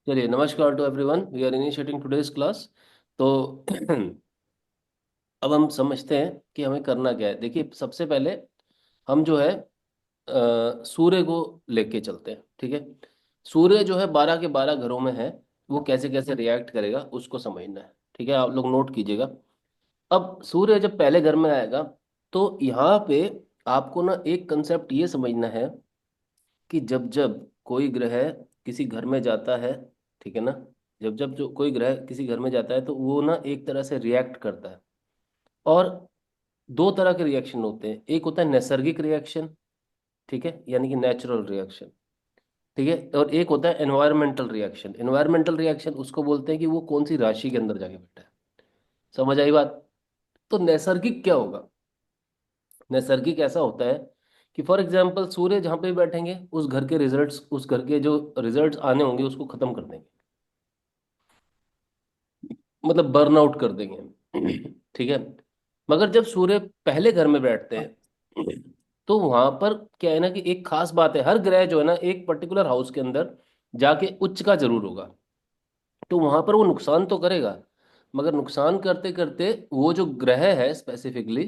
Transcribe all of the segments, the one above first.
चलिए, नमस्कार to everyone. We are initiating today's class. तो अब हम समझते हैं कि हमें करना क्या है। देखिए, सबसे पहले हम जो है सूर्य को लेके चलते हैं। ठीक है। सूर्य जो है 12 के 12 घरों में है। वो कैसे कैसे रिएक्ट करेगा उसको समझना है। ठीक है, आप लोग नोट कीजिएगा। अब सूर्य जब पहले घर में आएगा तो यहाँ पे आपको ना एक कंसेप्ट ये समझना है कि जब जब कोई ग्रह किसी घर में जाता है, ठीक है ना, जब जब जो कोई ग्रह किसी घर में जाता है तो वो ना एक तरह से रिएक्ट करता है। और दो तरह के रिएक्शन होते हैं। एक होता है नैसर्गिक रिएक्शन, ठीक है, यानी कि नेचुरल रिएक्शन। ठीक है। और एक होता है एनवायरमेंटल रिएक्शन। एनवायरमेंटल रिएक्शन उसको बोलते हैं कि वो कौन सी राशि के अंदर जाके बैठा है। समझ आई बात? तो नैसर्गिक क्या होगा? नैसर्गिक ऐसा होता है कि फॉर एग्जाम्पल सूर्य जहाँ पे भी बैठेंगे उस घर के रिजल्ट्स, उस घर के जो रिजल्ट्स आने होंगे उसको खत्म कर देंगे। मतलब बर्नआउट कर देंगे। ठीक है। मगर जब सूर्य पहले घर में बैठते हैं तो वहां पर क्या है ना कि एक खास बात है, हर ग्रह जो है ना एक पर्टिकुलर हाउस के अंदर जाके उच्च का जरूर होगा। तो वहां पर वो नुकसान तो करेगा, मगर नुकसान करते करते वो जो ग्रह है स्पेसिफिकली,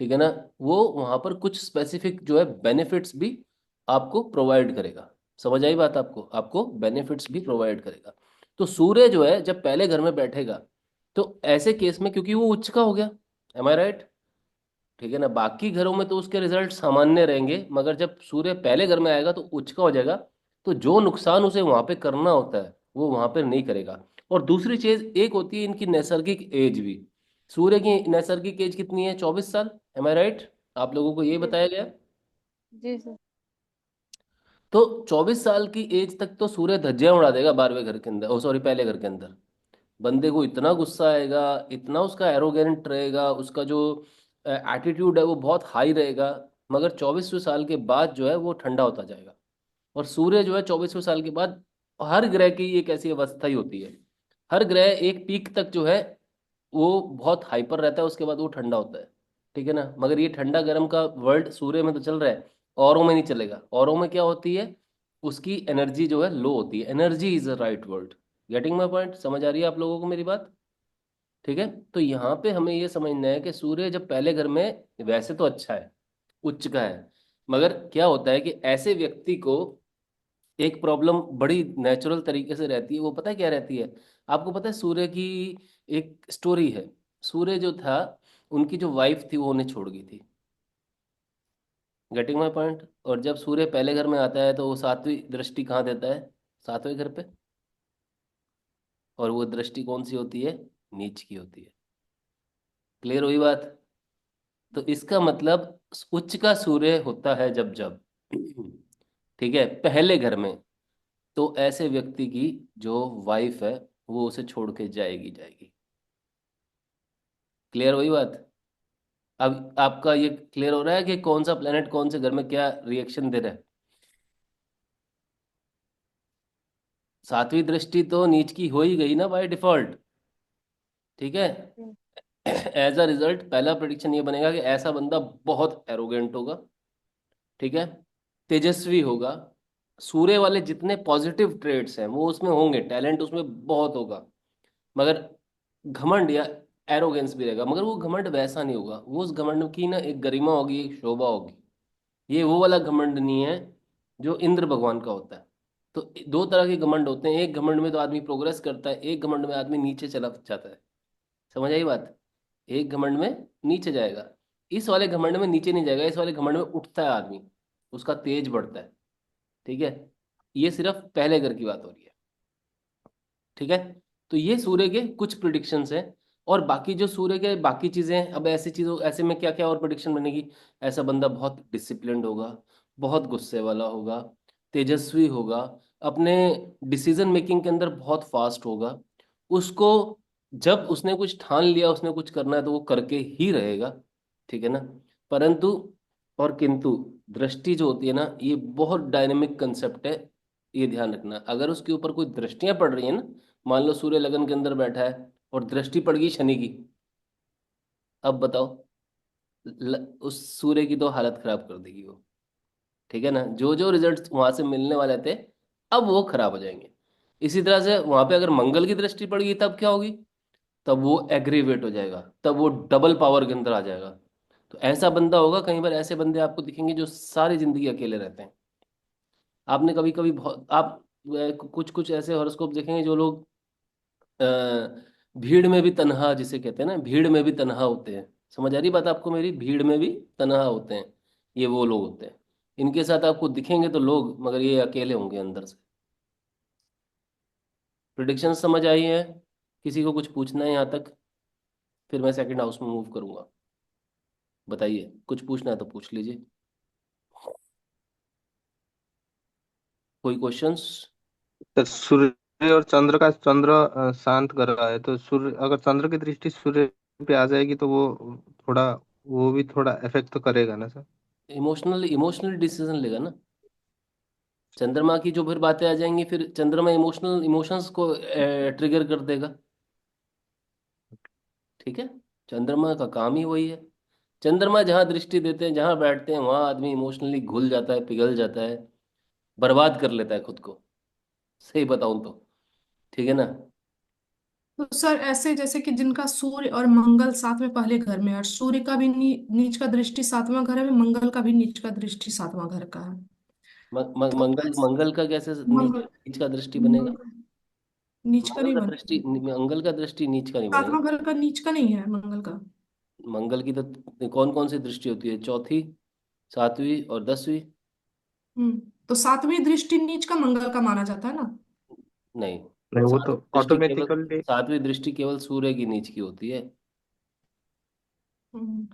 ठीक है ना, वो वहां पर कुछ स्पेसिफिक जो है बेनिफिट्स भी आपको प्रोवाइड करेगा। समझ आई बात? आपको आपको बेनिफिट्स भी प्रोवाइड करेगा। तो सूर्य जो है जब पहले घर में बैठेगा तो ऐसे केस में, क्योंकि वो उच्च का हो गया, एम आई राइट? ठीक है ना, बाकी घरों में तो उसके रिजल्ट सामान्य रहेंगे, मगर जब सूर्य पहले घर में आएगा तो उच्च का हो जाएगा। तो जो नुकसान उसे वहां पे करना होता है वो वहां पे नहीं करेगा। और दूसरी चीज एक होती है इनकी नैसर्गिक एज भी। सूर्य की नैसर्गिक एज कितनी है? 24 साल। एम आई राइट? आप लोगों को ये जी बताया गया। जी सर। तो 24 साल की एज तक तो सूर्य धज्जियां उड़ा देगा 12वें घर के अंदर, ओ सॉरी, पहले घर के अंदर। बंदे को इतना गुस्सा आएगा, इतना उसका एरोगेंट रहेगा, उसका जो एटीट्यूड है वो बहुत हाई रहेगा। मगर 24वें साल के बाद जो है वो ठंडा होता जाएगा। और सूर्य जो है 24वें साल के बाद, हर ग्रह की एक ऐसी अवस्था ही होती है, हर ग्रह एक पीक तक जो है वो बहुत हाइपर रहता है, उसके बाद वो ठंडा होता है। ठीक है ना, मगर ये ठंडा गर्म का वर्ल्ड सूर्य में तो चल रहा है, औरों में नहीं चलेगा। औरों में क्या होती है? उसकी एनर्जी जो है लो होती है। Energy is a right word. Getting my point? समझ आ रही है आप लोगों को मेरी बात? ठीक है। तो यहाँ पे हमें ये समझना है कि सूर्य जब पहले घर में, वैसे तो अच्छा है, उच्च का है, मगर क्या होता है कि ऐसे व्यक्ति को एक प्रॉब्लम बड़ी नेचुरल तरीके से रहती है। वो पता है क्या रहती है? आपको पता है सूर्य की एक स्टोरी है। सूर्य जो था, उनकी जो वाइफ थी वो उन्हें छोड़ गई थी। Getting my point? और जब सूर्य पहले घर में आता है तो वो सातवीं दृष्टि कहाँ देता है? सातवें घर पे। और वो दृष्टि कौन सी होती है? नीच की होती है। क्लियर हुई बात? तो इसका मतलब उच्च का सूर्य होता है जब जब, ठीक है, पहले घर में, तो ऐसे व्यक्ति की जो वाइफ है वो उसे छोड़ के जाएगी जाएगी। क्लियर हुई बात? अब आपका ये क्लियर हो रहा है कि कौन सा प्लेनेट कौन से घर में क्या रिएक्शन दे रहा है? सातवीं दृष्टि तो नीच की हो ही गई ना बाय डिफॉल्ट। ठीक है। जी एज अ रिजल्ट पहला प्रेडिक्शन ये बनेगा कि ऐसा बंदा बहुत एरोगेंट होगा, ठीक है, तेजस्वी होगा। सूर्य वाले जितने पॉजिटिव ट्रेड्स हैं वो उसमें होंगे, टैलेंट उसमें बहुत होगा, मगर घमंड या एरोगेंस भी रहेगा। मगर वो घमंड वैसा नहीं होगा, वो उस घमंड की ना एक गरिमा होगी, एक शोभा होगी। ये वो वाला घमंड नहीं है जो इंद्र भगवान का होता है। तो दो तरह के घमंड होते हैं, एक घमंड में तो आदमी प्रोग्रेस करता है, एक घमंड में आदमी नीचे चला जाता है। समझ आई बात? एक घमंड में नीचे जाएगा, इस वाले घमंड में नीचे नहीं जाएगा, इस वाले घमंड में उठता है आदमी, उसका तेज बढ़ता है। ठीक है। ये सिर्फ पहले घर की बात हो रही है। ठीक है। तो ये सूर्य के कुछ प्रिडिक्शंस हैं। और बाकी जो सूर्य के बाकी चीजें हैं, अब ऐसी चीजों, ऐसे में क्या क्या और प्रिडिक्शन बनेगी? ऐसा बंदा बहुत डिसिप्लिन्ड होगा, बहुत गुस्से वाला होगा, तेजस्वी होगा, अपने डिसीजन मेकिंग के अंदर बहुत फास्ट होगा। उसको जब उसने कुछ ठान लिया, उसने कुछ करना है तो वो करके ही रहेगा। ठीक है ना। परंतु और किंतु दृष्टि जो होती है ना, ये बहुत डायनेमिक कंसेप्ट है। ये ध्यान रखना, अगर उसके ऊपर कोई दृष्टियां पड़ रही है ना, मान लो सूर्य लगन के अंदर बैठा है और दृष्टि पड़ गई शनि की, अब बताओ, उस सूर्य की तो हालत खराब कर देगी वो। ठीक है ना, जो जो रिजल्ट्स वहां से मिलने वाले थे अब वो खराब हो जाएंगे। इसी तरह से वहां पे अगर मंगल की दृष्टि पड़ेगी तब क्या होगी, तब वो एग्रीवेट हो जाएगा, तब वो डबल पावर के अंदर आ जाएगा। तो ऐसा बंदा होगा, कई बार ऐसे बंदे आपको दिखेंगे जो सारी जिंदगी अकेले रहते हैं। आपने कभी कभी बहुत आप कुछ कुछ ऐसे हॉरोस्कोप देखेंगे जो लोग अ, भीड़ में भी तन्हा जिसे कहते हैं ना, भीड़ में भी तन्हा होते हैं। समझ आ रही बात आपको मेरी, भीड़ में भी तन्हा होते हैं, ये वो लोग होते हैं। इनके साथ आपको दिखेंगे तो लोग, मगर ये अकेले होंगे अंदर से। प्रिडिक्शन समझ आई है? किसी को कुछ पूछना है यहाँ तक? फिर मैं सेकंड हाउस में मूव करूंगा। बताइए, कुछ पूछना है तो पूछ लीजिए। कोई क्वेश्चंस? तो सूर्य और चंद्र का, चंद्र शांत ग्रह है, तो सूर्य अगर चंद्र की दृष्टि सूर्य पे आ जाएगी तो वो थोड़ा, वो भी थोड़ा इफेक्ट तो करेगा ना सर? इमोशनल इमोशनल डिसीजन लेगा ना। चंद्रमा की जो फिर बातें आ जाएंगी, फिर चंद्रमा इमोशनल इमोशंस को ट्रिगर कर देगा। ठीक है, चंद्रमा का काम ही वही है। चंद्रमा जहाँ दृष्टि देते हैं, जहाँ बैठते हैं, वहां आदमी इमोशनली घुल जाता है, पिघल जाता है, बर्बाद कर लेता है खुद को। सही बताऊं तो। ठीक है ना। तो सर ऐसे जैसे कि जिनका सूर्य और मंगल साथ में पहले घर में है, और सूर्य का भी नीच का दृष्टि सातवां घर है, मंगल का भी नीच का दृष्टि सातवां घर का है। तो मंगल मंगल का कैसे नीच मंगल नीच का दृष्टि बनेगा? मंगल नीच का मंगल नहीं का बनेगा। दृष्टि मंगल का दृष्टि नीच का नहीं बनेगा। सातवां घर का नीच का नहीं है मंगल का। मंगल की तो कौन कौन सी दृष्टि होती है? चौथी, सातवीं और 10वीं। तो सातवीं दृष्टि नीच का मंगल का माना जाता है ना। नहीं, नहीं, वो तो सातवीं दृष्टि केवल ऑटोमेटिकली। सातवीं दृष्टि केवल सूर्य की नीच की होती है। हम्म,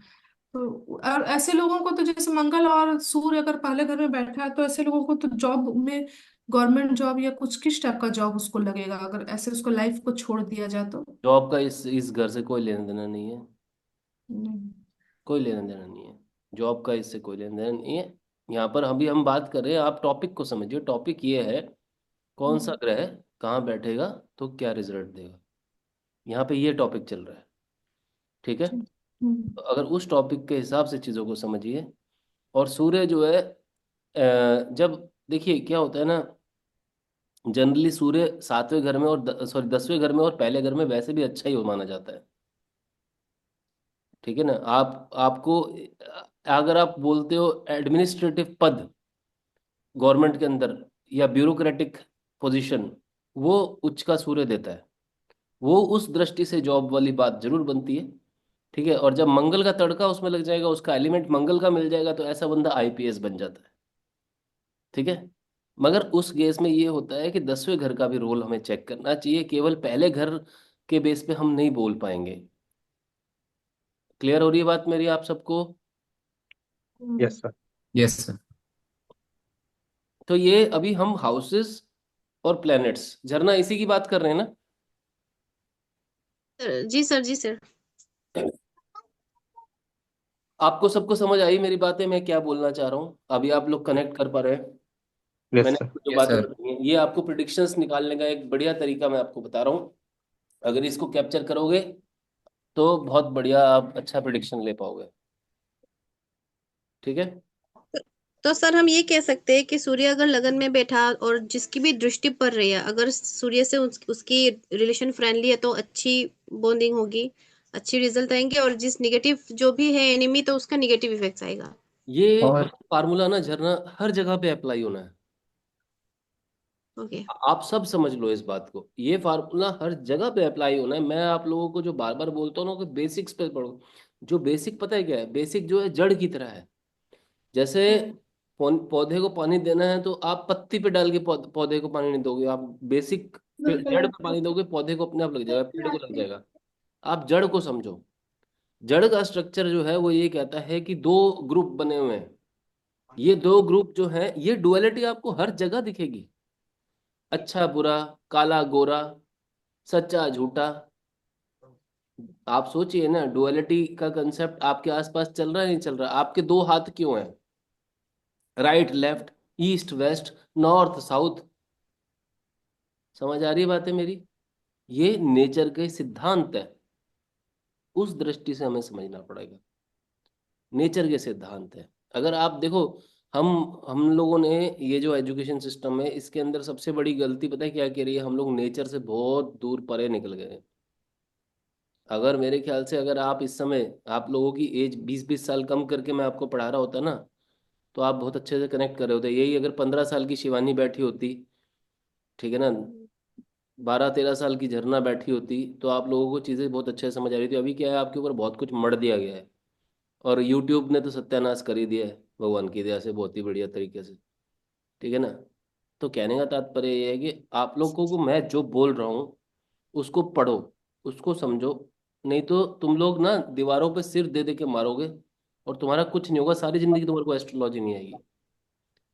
तो और ऐसे लोगों को तो जैसे मंगल और सूर्य अगर पहले घर में बैठा है, तो ऐसे लोगों को तो जॉब में, गवर्नमेंट जॉब या कुछ किस टाइप का जॉब उसको लगेगा अगर ऐसे उसको लाइफ को छोड़ दिया जाए तो। जॉब का इस घर से कोई लेना देना नहीं है। नहीं। कोई लेना देना नहीं है। जॉब का इससे कोई लेना देना नहीं है। यहाँ पर अभी हम बात कर रहे हैं, आप टॉपिक को समझिए। टॉपिक ये है, कौन सा हम्म, ग्रह कहाँ बैठेगा तो क्या रिजल्ट देगा। यहाँ पे ये टॉपिक चल रहा है। ठीक है, ठीक। तो अगर उस टॉपिक के हिसाब से चीज़ों को समझिए। और सूर्य जो है, जब देखिए क्या होता है ना, जनरली सूर्य सातवें घर में और सॉरी 10वें घर में और पहले घर में वैसे भी अच्छा ही माना जाता है। ठीक है ना। आपको अगर आप बोलते हो एडमिनिस्ट्रेटिव पद गवर्नमेंट के अंदर या ब्यूरोक्रेटिक पोजीशन, वो उच्च का सूर्य देता है। वो उस दृष्टि से जॉब वाली बात जरूर बनती है। ठीक है, और जब मंगल का तड़का उसमें लग जाएगा, उसका एलिमेंट मंगल का मिल जाएगा, तो ऐसा बंदा आईपीएस बन जाता है। ठीक है, मगर उस केस में ये होता है कि 10वें घर का भी रोल हमें चेक करना चाहिए, केवल पहले घर के बेस पे हम नहीं बोल पाएंगे। क्लियर हो रही है बात मेरी आप सबको? हम्म। Yes sir. Yes sir. तो ये अभी हम हाउसेस और प्लैनेट्स, झरना इसी की बात कर रहे हैं ना? जी सर, जी सर। आपको सबको समझ आई मेरी बातें, मैं क्या बोलना चाह रहा हूँ? अभी आप लोग कनेक्ट कर पा रहे हैं? यस मैंने सर। आपको जो यस बातें सर। बताई हैं, ये आपको प्रिडिक्शंस निकालने का एक बढ़िया तरीका मैं आपको बता रहा हूँ। अगर इसको कैप्चर करोगे तो बहुत बढ़िया आप अच्छा प्रिडिक्शन ले पाओगे। ठीक है। तो सर हम ये कह सकते हैं कि सूर्य अगर लगन में बैठा और जिसकी भी दृष्टि पड़ रही है, अगर सूर्य से उसकी रिलेशन फ्रेंडली है तो अच्छी बॉन्डिंग होगी, अच्छी रिजल्ट आएंगे, और जिस निगेटिव जो भी है एनिमी तो उसका निगेटिव इफेक्ट्स आएगा। ये और फार्मूला ना झरना हर जगह पे अप्लाई होना है। ओके। आप सब समझ लो इस बात को, ये फार्मूला हर जगह पे अप्लाई होना है। मैं आप लोगों को जो बार बार बोलता हूँ ना कि बेसिक्स पे पढ़ो। जो बेसिक पता है क्या है? बेसिक जो है जड़ की तरह है। जैसे हम्म, पौधे को पानी देना है तो आप पत्ती पे डाल के पौधे को पानी नहीं दोगे, आप बेसिक जड़ पे पानी दोगे, पौधे को अपने आप लग जाएगा, पेड़ को लग जाएगा। आप जड़ को समझो। जड़ का स्ट्रक्चर जो है वो ये कहता है कि दो ग्रुप बने हुए हैं। ये दो ग्रुप जो हैं, ये डुअलिटी आपको हर जगह दिखेगी। अच्छा बुरा, काला गोरा, सच्चा झूठा। आप सोचिए ना, डुअलिटी का कंसेप्ट आपके आसपास चल रहा है नहीं चल रहा? आपके दो हाथ क्यों हैं? Right left, east west, north south. समझ आ रही है बातें मेरी? ये नेचर के सिद्धांत है। उस दृष्टि से हमें समझना पड़ेगा। नेचर के सिद्धांत है। अगर आप देखो, हम हम लोगों ने, ये जो एजुकेशन सिस्टम है इसके अंदर सबसे बड़ी गलती पता है क्या कह रही है, हम लोग नेचर से बहुत दूर परे निकल गए हैं। अगर मेरे ख्याल से अगर आप इस समय, आप लोगों की एज 20-20 साल कम करके मैं आपको पढ़ा रहा होता ना, तो आप बहुत अच्छे से कनेक्ट कर रहे होते। यही अगर 15 साल की शिवानी बैठी होती, ठीक है ना, 12-13 साल की झरना बैठी होती, तो आप लोगों को चीज़ें बहुत अच्छे से समझ आ रही थी। अभी क्या है, आपके ऊपर बहुत कुछ मढ़ दिया गया है, और यूट्यूब ने तो सत्यानाश कर ही दिया है भगवान की दया से बहुत ही बढ़िया तरीके से। ठीक है ना। तो कहने का तात्पर्य ये है कि आप लोगों को मैं जो बोल रहा हूँ उसको पढ़ो, उसको समझो। नहीं तो तुम लोग ना दीवारों पे सिर दे दे के मारोगे, और तुम्हारा कुछ नहीं होगा, सारी जिंदगी तुम्हारे को एस्ट्रोलॉजी नहीं आएगी।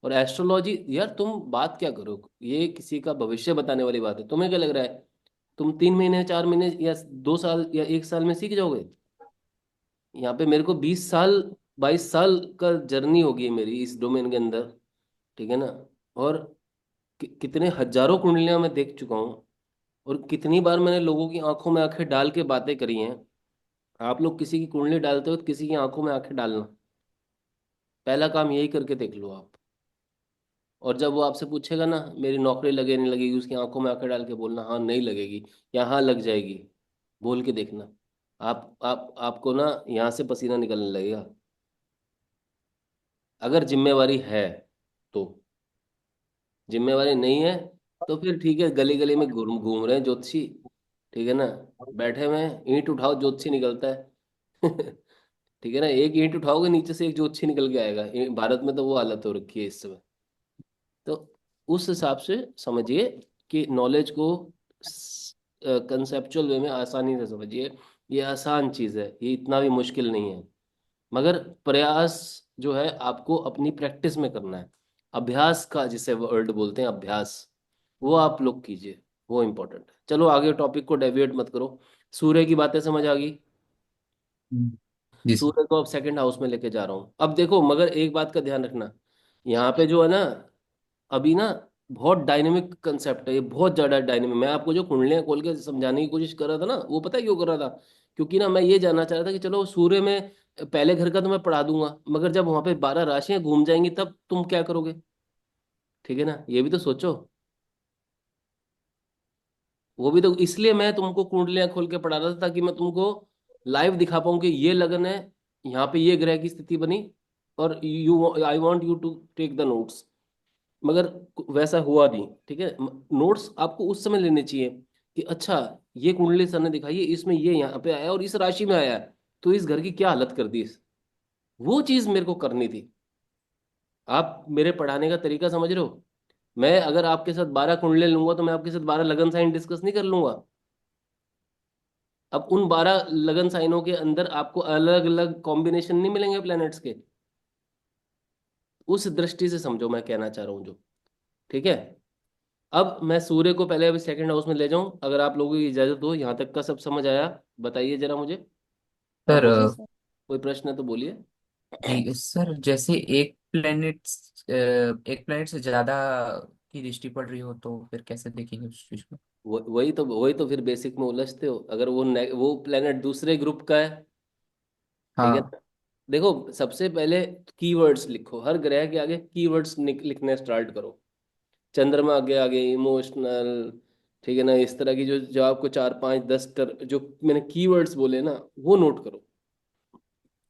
और एस्ट्रोलॉजी यार, तुम बात क्या करो, ये किसी का भविष्य बताने वाली बात है। तुम्हें क्या लग रहा है तुम 3 महीने, 4 महीने, या 2 साल या 1 साल में सीख जाओगे? यहाँ पे मेरे को 20 साल, 22 साल का जर्नी होगी है मेरी इस डोमेन के अंदर। ठीक है ना। और कितने हजारों कुंडलियां मैं देख चुका हूँ, और कितनी बार मैंने लोगों की आंखों में आंखें डाल के बातें करी हैं। आप लोग किसी की कुंडली डालते हो तो किसी की आंखों में आंखें डालना, पहला काम यही करके देख लो आप। और जब वो आपसे पूछेगा ना मेरी नौकरी लगे नहीं लगेगी, उसकी आंखों में आंखें डाल के बोलना हाँ नहीं लगेगी, या हाँ लग जाएगी, बोल के देखना। आप आपको ना यहाँ से पसीना निकलने लगेगा। अगर जिम्मेवारी है तो, जिम्मेवारी नहीं है तो फिर ठीक है, गली गली में घूम घूम रहे हैं ज्योतिषी। ठीक है ना, बैठे हुए हैं, ईंट उठाओ ज्योतिषी निकलता है। ठीक है ना, एक ईंट उठाओगे नीचे से एक ज्योतिषी निकल के आएगा। भारत में तो वो हालत हो रखी है इस समय। तो उस हिसाब से समझिए कि नॉलेज को कंसेप्चुअल वे में आसानी से समझिए। ये आसान चीज़ है, ये इतना भी मुश्किल नहीं है। मगर प्रयास जो है आपको अपनी प्रैक्टिस में करना है। अभ्यास का जिसे वर्ड बोलते हैं अभ्यास, वो आप लोग कीजिए, वो इम्पोर्टेंट है। चलो आगे, टॉपिक को डेविएट मत करो। सूर्य की बातें समझ आ गई। हम्म, जी सर। सूर्य को अब सेकंड हाउस में लेके जा रहा हूँ। अब देखो, मगर एक बात का ध्यान रखना, यहाँ पे जो है ना, अभी ना बहुत डायनेमिक कंसेप्ट है ये, बहुत ज्यादा डायनेमिक। मैं आपको जो कुंडलियां खोल के समझाने की कोशिश कर रहा था ना, वो पता है क्यों कर रहा था? क्योंकि ना मैं ये जानना चाह रहा था कि चलो सूर्य में पहले घर का तो मैं पढ़ा दूंगा, मगर जब वहां पे 12 राशियां घूम जाएंगी तब तुम क्या करोगे? ठीक है ना, ये भी तो सोचो। वो भी तो इसलिए मैं तुमको कुंडलियां खोल के पढ़ा रहा था, ताकि मैं तुमको लाइव दिखा पाऊं कि ये लगन है, यहाँ पे ये ग्रह की स्थिति बनी, और you I want you to take the notes. मगर वैसा हुआ नहीं। ठीक है, नोट्स आपको उस समय लेने चाहिए कि अच्छा, ये कुंडली सर ने दिखाई है, इसमें ये यहाँ पे आया और इस राशि में आया है, तो इस घर की क्या हालत कर दी वो चीज मेरे को करनी थी। आप मेरे पढ़ाने का तरीका समझ रहे हो? मैं अगर आपके साथ 12 कुंडले लूंगा तो मैं आपके साथ 12 लगन साइन डिस्कस नहीं कर लूंगा। अब उन 12 लगन साइनों के अंदर आपको अलग अलग कॉम्बिनेशन नहीं मिलेंगे प्लैनेट्स के। उस दृष्टि से समझो मैं कहना चाह रहा हूँ जो। ठीक है। अब मैं सूर्य को पहले अभी सेकंड हाउस में ले जाऊं, अगर आप लोगों की इजाजत हो। यहाँ तक का सब समझ आया? बताइए जरा मुझे। हाँ सर बोलिए, कोई प्रश्न है तो बोलिए। जी सर, जैसे एक प्लेनेट से ज्यादा की दृष्टि पड़ रही हो तो फिर कैसे देखेंगे उस चीज को? वही तो फिर बेसिक में उलझते हो। अगर वो प्लेनेट दूसरे ग्रुप का है, ठीक है हाँ। ना। देखो, सबसे पहले कीवर्ड्स लिखो, हर ग्रह के आगे कीवर्ड्स लिखने स्टार्ट करो। चंद्रमा के आगे इमोशनल, ठीक है ना, इस तरह की जो जो आपको 4, 5, 10 जो मैंने कीवर्ड्स बोले ना, वो नोट करो।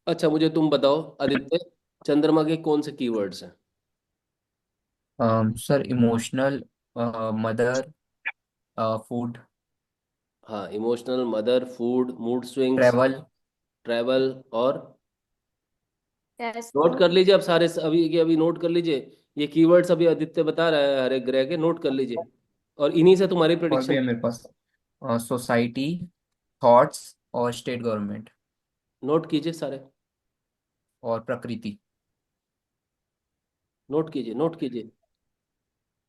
अच्छा मुझे तुम बताओ आदित्य, चंद्रमा के कौन से कीवर्ड्स हैं? सर इमोशनल, मदर, फूड, हाँ, emotional, mother, food, mood swings, travel. Travel, और नोट टेस्ला। कर लीजिए अब सारे, अभी के अभी नोट कर लीजिए। ये कीवर्ड्स अभी आदित्य बता रहा है हर एक ग्रह के, नोट कर लीजिए। और इन्हीं से तुम्हारी और भी प्रिडिक्शन। है मेरे पास, सोसाइटी, थॉट्स और स्टेट गवर्नमेंट नोट कीजिए सारे, और प्रकृति। नोट कीजिए, नोट कीजिए।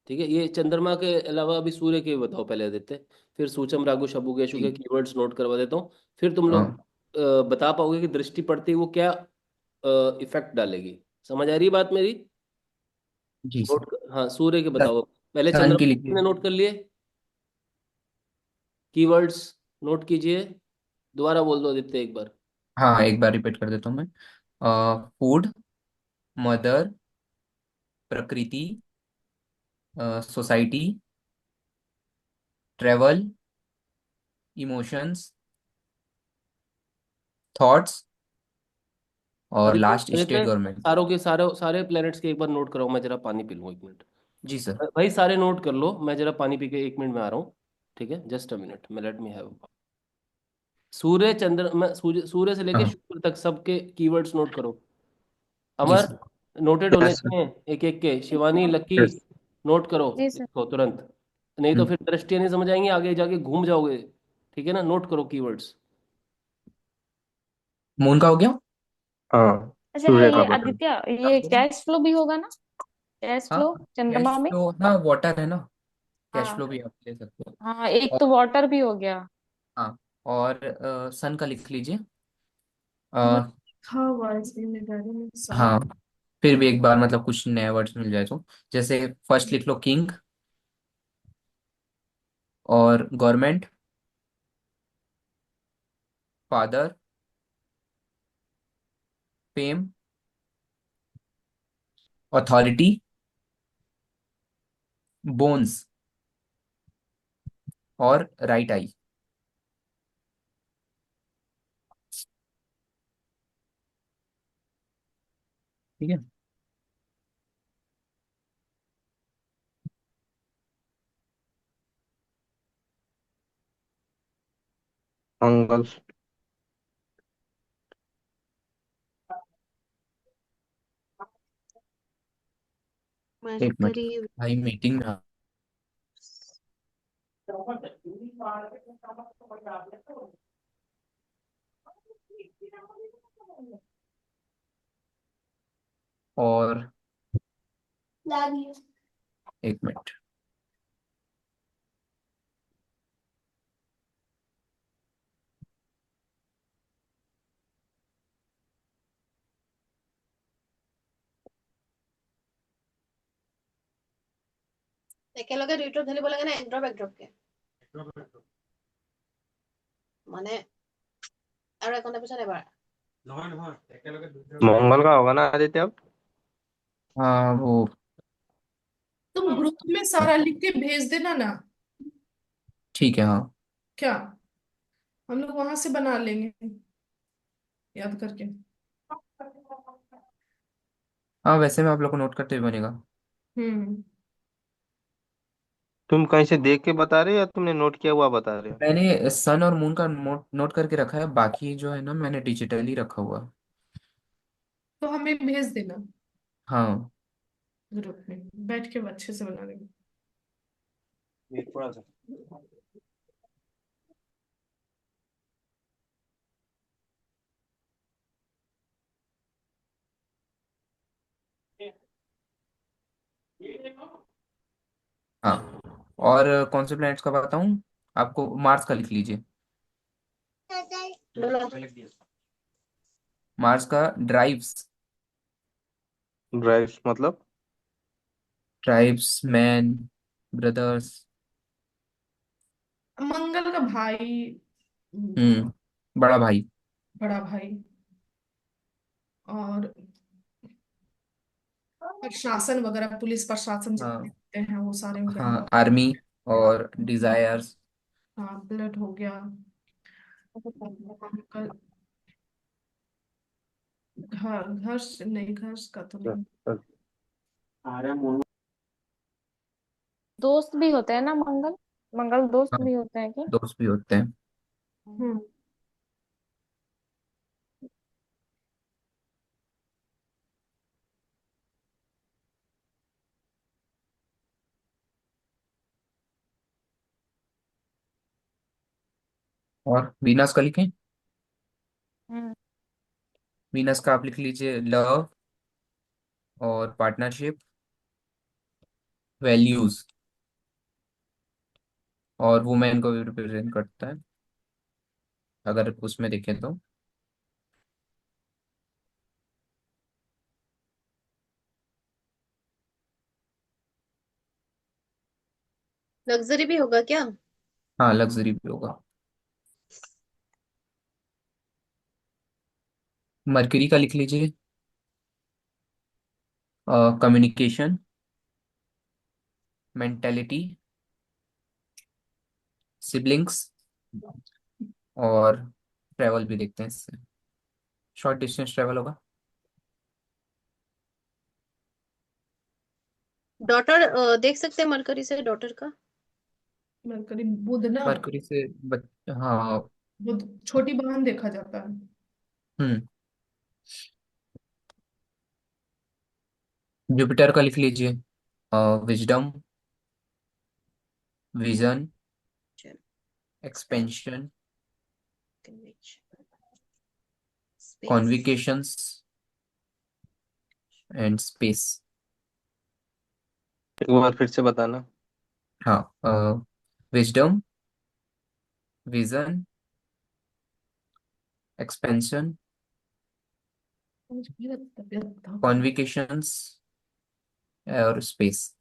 ठीक है, ये चंद्रमा के अलावा अभी सूर्य के भी बताओ पहले आदित्य। फिर सूचम, रागु, शबु, गेशु के जी। कीवर्ड्स नोट करवा देता हूँ। फिर तुम लोग हाँ बता पाओगे कि दृष्टि पड़ती है वो क्या इफेक्ट डालेगी। समझ आ रही है बात मेरी? जी सर। हाँ, सूर्य के सर, बताओ पहले। सन की चंद्रमा लिखिए। ने नोट कर लिए कीवर्ड्स, नोट कीजिए। दोबारा बोल दो आदित्य एक बार। हाँ, एक बार रिपीट कर देता हूँ मैं। फूड, मदर, प्रकृति, सोसाइटी, ट्रेवल, इमोशंस, थॉट्स और Aditya last state Aditya, government. सारों के सारे सारे प्लैनेट्स के एक बार नोट कराओ, मैं जरा पानी पी लूँ 1 मिनट। जी सर। भाई सारे नोट कर लो, मैं जरा पानी पी के 1 मिनट में आ रहा हूँ। ठीक है, जस्ट अ मिनट, मैं let me have. Surya Chandra, मैं सूर्य सूर्य से लेके हाँ। शुक्र तक सबके कीवर्ड्स नोट करो। जी अमर, सर। नोटेड होने यस सर। चाहिए एक एक के। Shivani, lucky, yes. नोट करो जी सर। इसको तुरंत, नहीं तो हम्म, फिर दृष्टियां नहीं समझ आएंगी, आगे जाके घूम जाओगे। ठीक है ना, नोट करो कीवर्ड्स। मून का हो गया। हाँ, अच्छा है सूर्य का ये बता। आदित्य, ये कैश फ्लो भी होगा ना? कैश हाँ, फ्लो कैश चंद्रमा में। फ्लो ना, वाटर है ना, कैश हाँ फ्लो भी आप ले सकते हो। हाँ, एक और तो वाटर भी हो गया। हाँ, और सन का लिख लीजिए। वो अ, था हुआ इसलिए मैं कह रही हूँ सन। हाँ, फिर भी एक बार मतलब कुछ नए वर्ड्स मिल जाए तो, जैसे फर्स्ट लिख लो किंग, और government, father, fame, authority, bones और राइट आई। ठीक है। मंगल। एक मिनट, मरकरी। भाई मीटिंग में और एक मिनट। একেলগে দুইটো ঢালিব লাগে না এড্ৰপ এড্ৰপকে মানে আৰু এঘন্টা পিছত এবাৰ। मंगल का होगा ना आदित्य अब। हाँ वो, तुम ग्रुप में सारा लिख के भेज देना ना। ठीक है हाँ। क्या हम लोग वहां से बना लेंगे याद करके। हाँ, वैसे में आप लोग को नोट करते हुए बनेगा। हम्म। तुम कहीं से देख के बता रहे हो या तुमने नोट किया हुआ बता रहे हो। मैंने सन और मून का नोट नोट करके रखा है, बाकी जो है ना मैंने डिजिटली रखा हुआ है। तो हमें भेज देना हाँ। ग्रुप में, बैठ के अच्छे से बना लेंगे। हाँ, और कौन से प्लैनेट्स का बताऊं आपको? मार्स का लिख लीजिए। मार्स का ड्राइव्स, ड्राइव्स मतलब। Tribes, man, brothers. मंगल का भाई। बड़ा भाई। बड़ा भाई। और प्रशासन वगैरह, पुलिस प्रशासन जितने हाँ। होते हैं वो सारे हो गए। हाँ, आर्मी और डिजायर्स। हाँ, ब्लड हो गया। अंकल, घर घर नहीं, घर का तो नहीं। दोस्त भी होते हैं ना मंगल? मंगल दोस्त हाँ, भी होते हैं क्या? दोस्त भी होते हैं। हम्म। और वीनस का लिखें। हम्म। वीनस का आप लिख लीजिए लव और पार्टनरशिप, वैल्यूज, और वुमेन को भी रिप्रेजेंट करता है अगर उसमें देखें तो। लग्जरी भी होगा क्या? हाँ, लग्जरी भी होगा। मरकरी का लिख लीजिए कम्युनिकेशन, मेंटेलिटी, सिबलिंग्स, और ट्रेवल भी देखते हैं इससे। शॉर्ट डिस्टेंस ट्रेवल होगा। डॉटर देख सकते हैं मरकरी से डॉटर का। मरकरी बुध ना। मरकरी से हाँ। बुध छोटी बहन देखा जाता है। हम्म। जुपिटर का लिख लीजिए। विजडम, विजन, चलो, expansion, space. Convictions and space. एक बार फिर से बताना। हाँ, विजडम, विजन, एक्सपेंशन, मेरा तबीयत बताओ। कॉन्विकेशंस और स्पेस।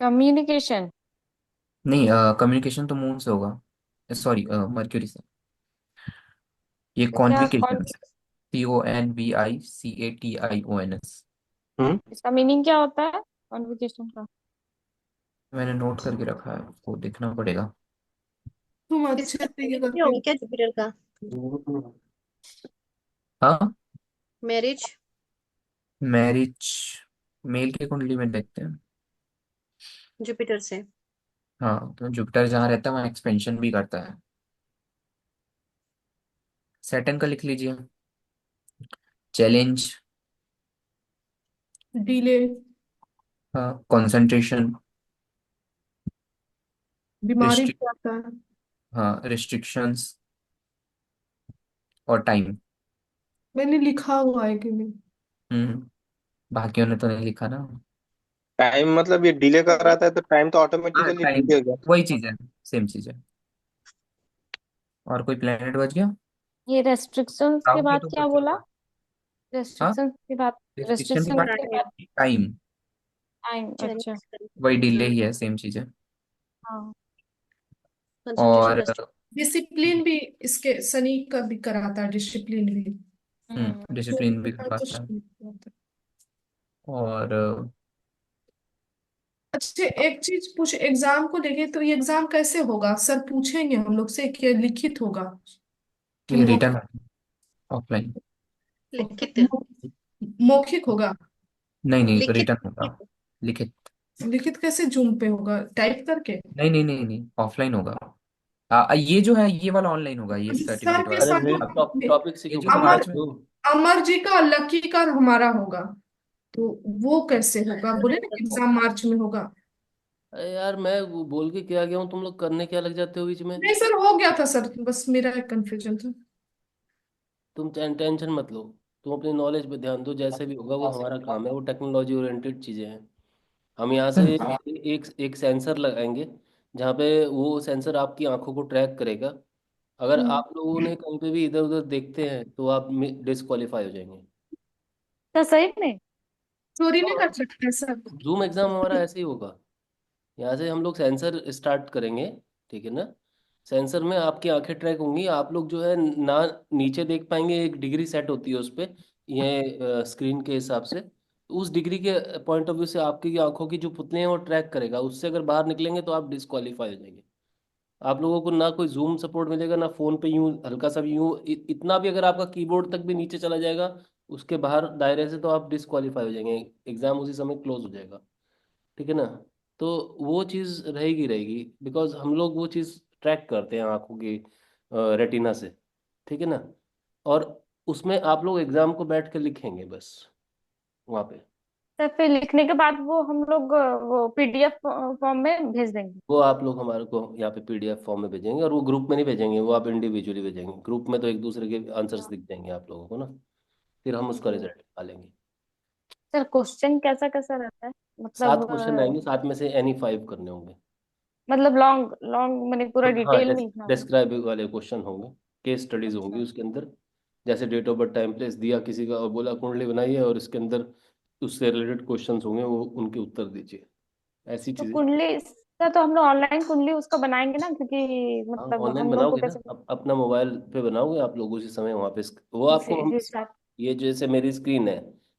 कम्युनिकेशन। नहीं, कम्युनिकेशन तो मून से होगा, सॉरी मर्क्यूरी से। ये तो क्या कॉन्विकेशंस, CONVICATIONS। हम्म। इसका मीनिंग क्या होता है कॉन्वोकेशन का? मैंने नोट करके रखा है, आपको देखना पड़ेगा। तुम अच्छे इसका से ये नहीं करके। होगा क्या जुपिटर का? हाँ, मैरिज। मैरिज मेल की कुंडली में देखते हैं। जुपिटर से। हाँ, तो जुपिटर जहाँ रहता है वहाँ एक्सपेंशन भी करता है। सैटर्न का लिख लीजिए। Challenge, delay. हाँ, कंसंट्रेशन, बीमारी रिस्ट्रिक भी आता है। हाँ, रिस्ट्रिक्शंस और टाइम। मैंने लिखा हुआ है कि नहीं? हम्म। बाकियों ने तो नहीं लिखा ना। टाइम मतलब ये डिले कर रहा था तो टाइम तो हाँ, ऑटोमेटिकली टाइम डिले हो गया। वही चीज है, सेम चीज है। और कोई प्लेनेट बच गया। ये रेस्ट्रिक्शंस के राहु बाद केतु क्या बच बोला? गया। हाँ, रेस्ट्रिक्शंस के बाद। रिस्ट्रिक्शन के रेस्ट्रिक्शन बाद के बाद टाइम, टाइम। अच्छा। वही डिले ही है, सेम चीज है। हाँ। कंसंट्रेशन। और डिसिप्लिन भी इसके शनि का भी कराता है, डिसिप्लिन भी। तो डिसिप्लिन भी तो करवाता है। शनि कराता है। और अच्छा, एक चीज पूछ, एग्जाम को लेके तो ये एग्जाम कैसे होगा सर? पूछेंगे हम लोग से कि लिखित होगा कि ये रिटर्न ऑफलाइन। लिखित। मौखिक होगा? नहीं नहीं, लिखित। रिटर्न होगा, लिखित। लिखित कैसे? जूम पे होगा टाइप करके? नहीं नहीं नहीं नहीं, ऑफलाइन होगा। ये जो है ये वाला ऑनलाइन होगा, ये सर सर्टिफिकेट के वाला। अरे साथ मेरे अब टॉपिक से ये क्यों जो कट रहे अमर मार्च हो में। तुम? अमर जी का लकी का हमारा होगा, तो वो कैसे होगा? बोले ना एग्जाम मार्च में होगा। अरे यार मैं वो बोल के क्या गया हूँ, तुम लोग करने क्या लग जाते हो बीच में। नहीं सर, हो गया था सर, बस मेरा एक कंफ्यूजन था। तुम टेंशन मत लो। तुम अपनी नॉलेज पे ध्यान दो, जैसे भी होगा वो हमारा काम है, वो टेक्नोलॉजी ओरिएंटेड चीज़ें हैं। हम यहाँ से एक एक सेंसर लगाएंगे, जहाँ पे वो सेंसर आपकी आंखों को ट्रैक करेगा। अगर हम्म। आप लोगों ने कहीं पे भी इधर उधर देखते हैं तो आप डिस्qualify हो जाएंगे। तो सही में। चोरी नहीं कर सकते हैं सर? जूम एग्जाम हमारा ऐसे ही होगा। यहाँ से हम लोग सेंसर स्टार्ट करेंगे, ठीक है ना। सेंसर में आपकी आंखें ट्रैक होंगी, आप लोग जो है ना नीचे देख पाएंगे, एक डिग्री सेट होती है उस पे, ये स्क्रीन के हिसाब से। तो उस डिग्री के पॉइंट ऑफ व्यू से आपकी आंखों की जो पुतले हैं वो ट्रैक करेगा, उससे अगर बाहर निकलेंगे तो आप डिस्qualify हो जाएंगे। आप लोगों को ना कोई जूम सपोर्ट मिलेगा, ना फोन पे यूं हल्का सा भी यूं इतना भी, अगर आपका कीबोर्ड तक भी नीचे चला जाएगा उसके बाहर दायरे से, तो आप डिस्qualify हो जाएंगे, एग्जाम उसी समय क्लोज हो जाएगा। ठीक है ना। तो वो चीज़ रहेगी रहेगी, बिकॉज हम लोग वो चीज़ ट्रैक करते हैं आंखों की रेटिना से। ठीक है ना। और उसमें आप लोग एग्जाम को बैठ के लिखेंगे बस वहाँ पे। तो फिर लिखने के बाद वो हम लोग वो पीडीएफ फॉर्म में भेज देंगे। वो आप लोग हमारे को यहाँ पे पीडीएफ फॉर्म में भेजेंगे, और वो ग्रुप में नहीं भेजेंगे, वो आप इंडिविजुअली भेजेंगे। ग्रुप में तो एक दूसरे के आंसर्स दिख जाएंगे आप लोगों को ना, फिर हम उसका रिजल्ट निकालेंगे। सर क्वेश्चन कैसा कैसा रहता है? मतलब 7 क्वेश्चन आएंगे, 7 में से एनी 5 करने होंगे। मतलब लॉन्ग लॉन्ग मैंने पूरा हाँ, डिटेल में लिखना होगा। डिस्क्राइब वाले क्वेश्चन होंगे, केस स्टडीज होंगी अच्छा। उसके अंदर। जैसे date of birth time place दिया किसी का और बोला कुंडली बनाई है, और इसके अंदर उससे रिलेटेड क्वेश्चंस होंगे, वो उनके उत्तर दीजिए, ऐसी तो चीजें। कुंडली सर, तो हम लोग ऑनलाइन कुंडली उसका बनाएंगे ना, क्योंकि हाँ, मतलब ऑनलाइन हम लोग को बनाओगे ना, कैसे अपना मोबाइल पे बनाओगे आप लोग उसी समय वहाँ पे वो आपको इसी हम, इसी साथ। ये जैसे मेरी स्क्रीन है,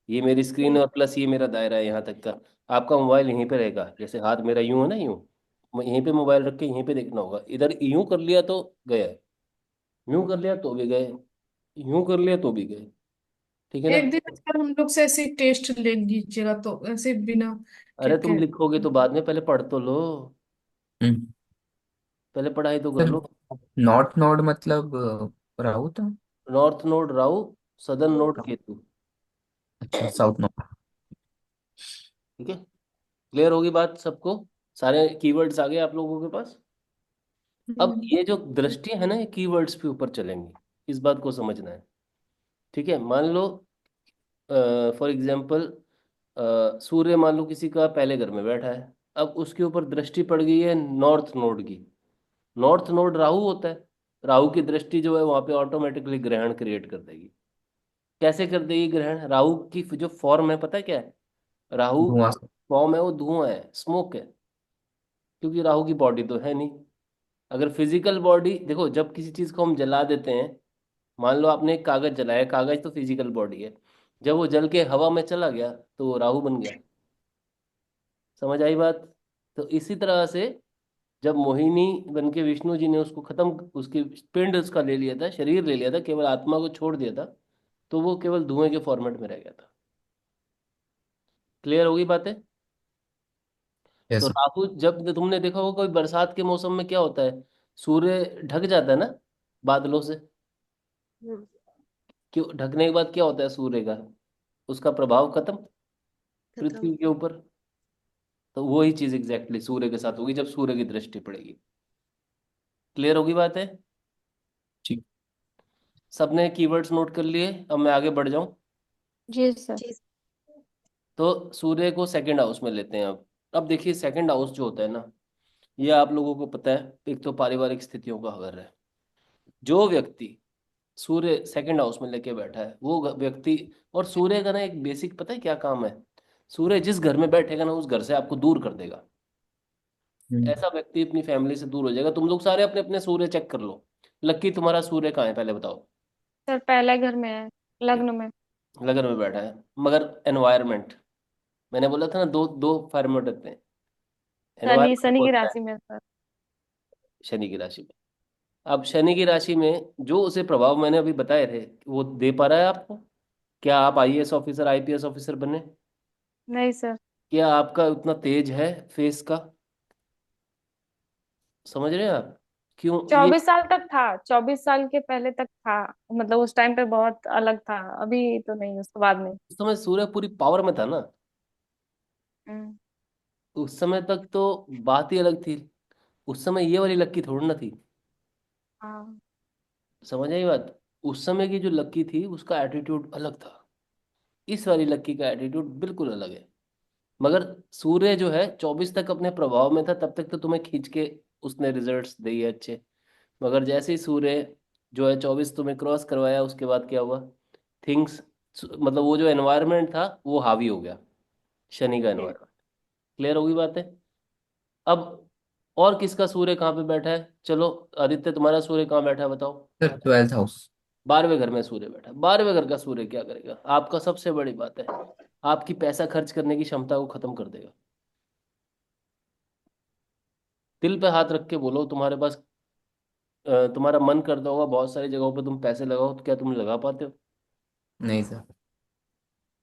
ये मेरी स्क्रीन है और प्लस ये मेरा दायरा है यहाँ तक का। आपका मोबाइल यहीं पे रहेगा, जैसे हाथ मेरा यूं है ना, यूं यहीं पे मोबाइल रख के यहीं पे देखना होगा। इधर यूं कर लिया तो गया, यूं कर लिया तो भी गए, यूं कर लिया तो भी गए। ठीक है ना? एक दिन अगर हम लोग से ऐसे टेस्ट ले लीजिएगा तो ऐसे बिना क्या अरे तुम क्या। लिखोगे तो बाद में, पहले पढ़ तो लो, हम्म। पहले पढ़ाई तो कर सर लो। नॉर्थ नोड मतलब राहु था। North node Rahu, southern node Ketu. अच्छा साउथ नोड। ठीक है, क्लियर होगी बात सबको? सारे कीवर्ड्स आ गए आप लोगों के पास? अब हम्म। ये जो दृष्टि है ना, ये कीवर्ड्स पे ऊपर चलेंगी, इस बात को समझना है। ठीक है, मान लो फॉर एग्जाम्पल सूर्य मान लो किसी का पहले घर में बैठा है, अब उसके ऊपर दृष्टि पड़ गई है नॉर्थ नोड की। नॉर्थ नोड राहु होता है, राहु की दृष्टि जो है वहां पे ऑटोमेटिकली ग्रहण क्रिएट कर देगी। कैसे कर देगी ग्रहण? राहु की जो फॉर्म है पता है क्या है? राहु धुआं। फॉर्म है वो धुआं है, स्मोक है, क्योंकि राहु की बॉडी तो है नहीं। अगर फिजिकल बॉडी देखो, जब किसी चीज को हम जला देते हैं, मान लो आपने एक कागज जलाया, कागज तो फिजिकल बॉडी है, जब वो जल के हवा में चला गया तो वो राहु बन गया। समझ आई बात? तो इसी तरह से जब मोहिनी बन के विष्णु जी ने उसको खत्म, उसकी पिंड उसका ले लिया था, शरीर ले लिया था, केवल आत्मा को छोड़ दिया था, तो वो केवल धुएं के फॉर्मेट में रह गया था। क्लियर होगी बातें? तो यस। राहु, जब तुमने देखा होगा कोई बरसात के मौसम में क्या होता है, सूर्य ढक जाता है ना बादलों से। हम्म, क्यों ढकने के बाद क्या होता है सूर्य का? उसका प्रभाव खत्म खत्म। पृथ्वी के ऊपर। तो वही चीज एग्जैक्टली सूर्य के साथ होगी जब सूर्य की दृष्टि पड़ेगी। क्लियर होगी बात है? ठीक। सबने कीवर्ड्स नोट कर लिए? अब मैं आगे बढ़ जाऊं। जी सर। जी। तो सूर्य को सेकंड हाउस में लेते हैं। अब देखिए सेकंड हाउस जो होता है ना, ये आप लोगों को पता है, एक तो पारिवारिक स्थितियों का घर है। जो व्यक्ति सूर्य सेकंड हाउस में लेके बैठा है वो व्यक्ति, और सूर्य का ना एक बेसिक पता है क्या काम है? सूर्य जिस घर में बैठेगा ना, उस घर से आपको दूर कर देगा। हम्म। ऐसा व्यक्ति अपनी फैमिली से दूर हो जाएगा। तुम लोग सारे अपने अपने सूर्य चेक कर लो। लक्की तुम्हारा सूर्य कहाँ है पहले बताओ? सर पहले घर में है, लग्न में। लगन में बैठा है, मगर एनवायरमेंट, मैंने बोला था ना, दो दो फॉर्मेट होते हैं। शनि, एनवायरमेंट शनि की होता है राशि में सर। शनि की राशि में। अब शनि की राशि में जो उसे प्रभाव मैंने अभी बताए थे, वो दे पा रहा है आपको? क्या आप आईएएस ऑफिसर आईपीएस ऑफिसर बने? नहीं सर। क्या आपका उतना तेज है फेस का? समझ रहे हैं आप? क्यों ये? 24 साल तक था, 24 साल के पहले तक था। मतलब उस टाइम पे बहुत अलग था, अभी तो नहीं, उसके बाद में। उस समय सूर्य पूरी पावर में था ना, हम्म। उस समय तक तो बात ही अलग थी। उस समय ये वाली लक्की थोड़ी ना थी। हाँ। समझ आई बात? उस समय की जो लक्की थी उसका एटीट्यूड अलग था, इस वाली लक्की का एटीट्यूड बिल्कुल अलग है। मगर सूर्य जो है 24 तक अपने प्रभाव में था, तब तक तो तुम्हें खींच के उसने रिजल्ट्स दिए अच्छे। मगर जैसे ही सूर्य जो है 24 तुम्हें क्रॉस करवाया, उसके बाद क्या हुआ? थिंग्स, मतलब वो जो एनवायरनमेंट था वो हावी हो गया, शनि का जी। एनवायरनमेंट। क्लियर होगी बातें? अब और किसका सूर्य कहाँ पे बैठा है? चलो, आदित्य तुम्हारा सूर्य कहाँ बैठा है बताओ? Sir 12th house. 12वें घर में सूर्य बैठा है। 12वें घर का सूर्य क्या करेगा? आपका सबसे बड़ी बात है, आपकी पैसा खर्च करने की क्षमता को खत्म कर देगा। दिल पे हाथ रख के बोलो, तुम्हारे पास तुम्हारा मन करता होगा बहुत सारी जगहों पे तुम पैसे लगाओ, तो क्या तुम लगा पाते हो? नहीं सर।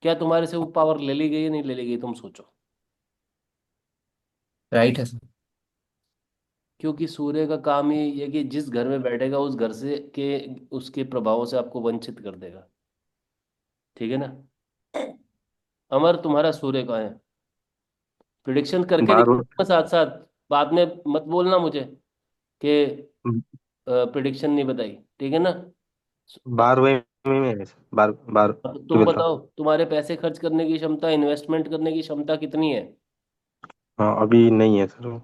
क्या तुम्हारे से वो पावर ले ली गई या नहीं ले ली गई, तुम सोचो। राइट है सर। क्योंकि सूर्य का काम ही ये कि जिस घर में बैठेगा उस घर से के उसके प्रभावों से आपको वंचित कर देगा। ठीक है ना? अमर तुम्हारा सूर्य कहाँ है? प्रिडिक्शन करके बारह दिखाना साथ साथ, बाद में मत बोलना मुझे कि प्रिडिक्शन नहीं बताई। ठीक है ना? 12वें में है सर, बार बार अब तुम 12th। बताओ, तुम्हारे पैसे खर्च करने की क्षमता, इन्वेस्टमेंट करने की क्षमता कितनी है? हाँ अभी नहीं है सर।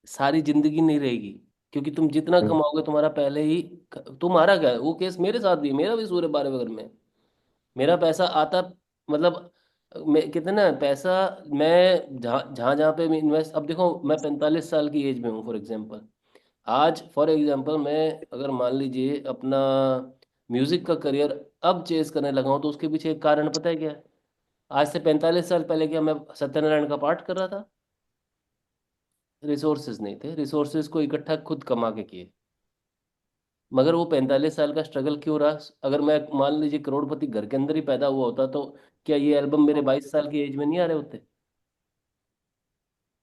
सारी जिंदगी नहीं रहेगी, क्योंकि तुम जितना कमाओगे तुम्हारा पहले ही, तुम्हारा क्या है वो केस मेरे साथ भी, मेरा भी सूर्य 12वें घर में है। मेरा पैसा आता, मतलब मैं कितना पैसा, मैं जहाँ जहाँ जहाँ पे मैं इन्वेस्ट, अब देखो मैं 45 साल की एज में हूँ फॉर एग्जांपल। आज फॉर एग्जांपल मैं अगर मान लीजिए अपना म्यूजिक का करियर अब चेज करने लगा हूँ, तो उसके पीछे एक कारण पता है क्या है? आज से 45 साल पहले क्या मैं सत्यनारायण का पाठ कर रहा था? रिसोर्सेज नहीं थे, रिसोर्सेज को इकट्ठा खुद कमा के किए। मगर वो 45 साल का स्ट्रगल क्यों रहा? अगर मैं मान लीजिए करोड़पति घर के अंदर ही पैदा हुआ होता, तो क्या ये एल्बम मेरे 22 साल की एज में नहीं आ रहे होते?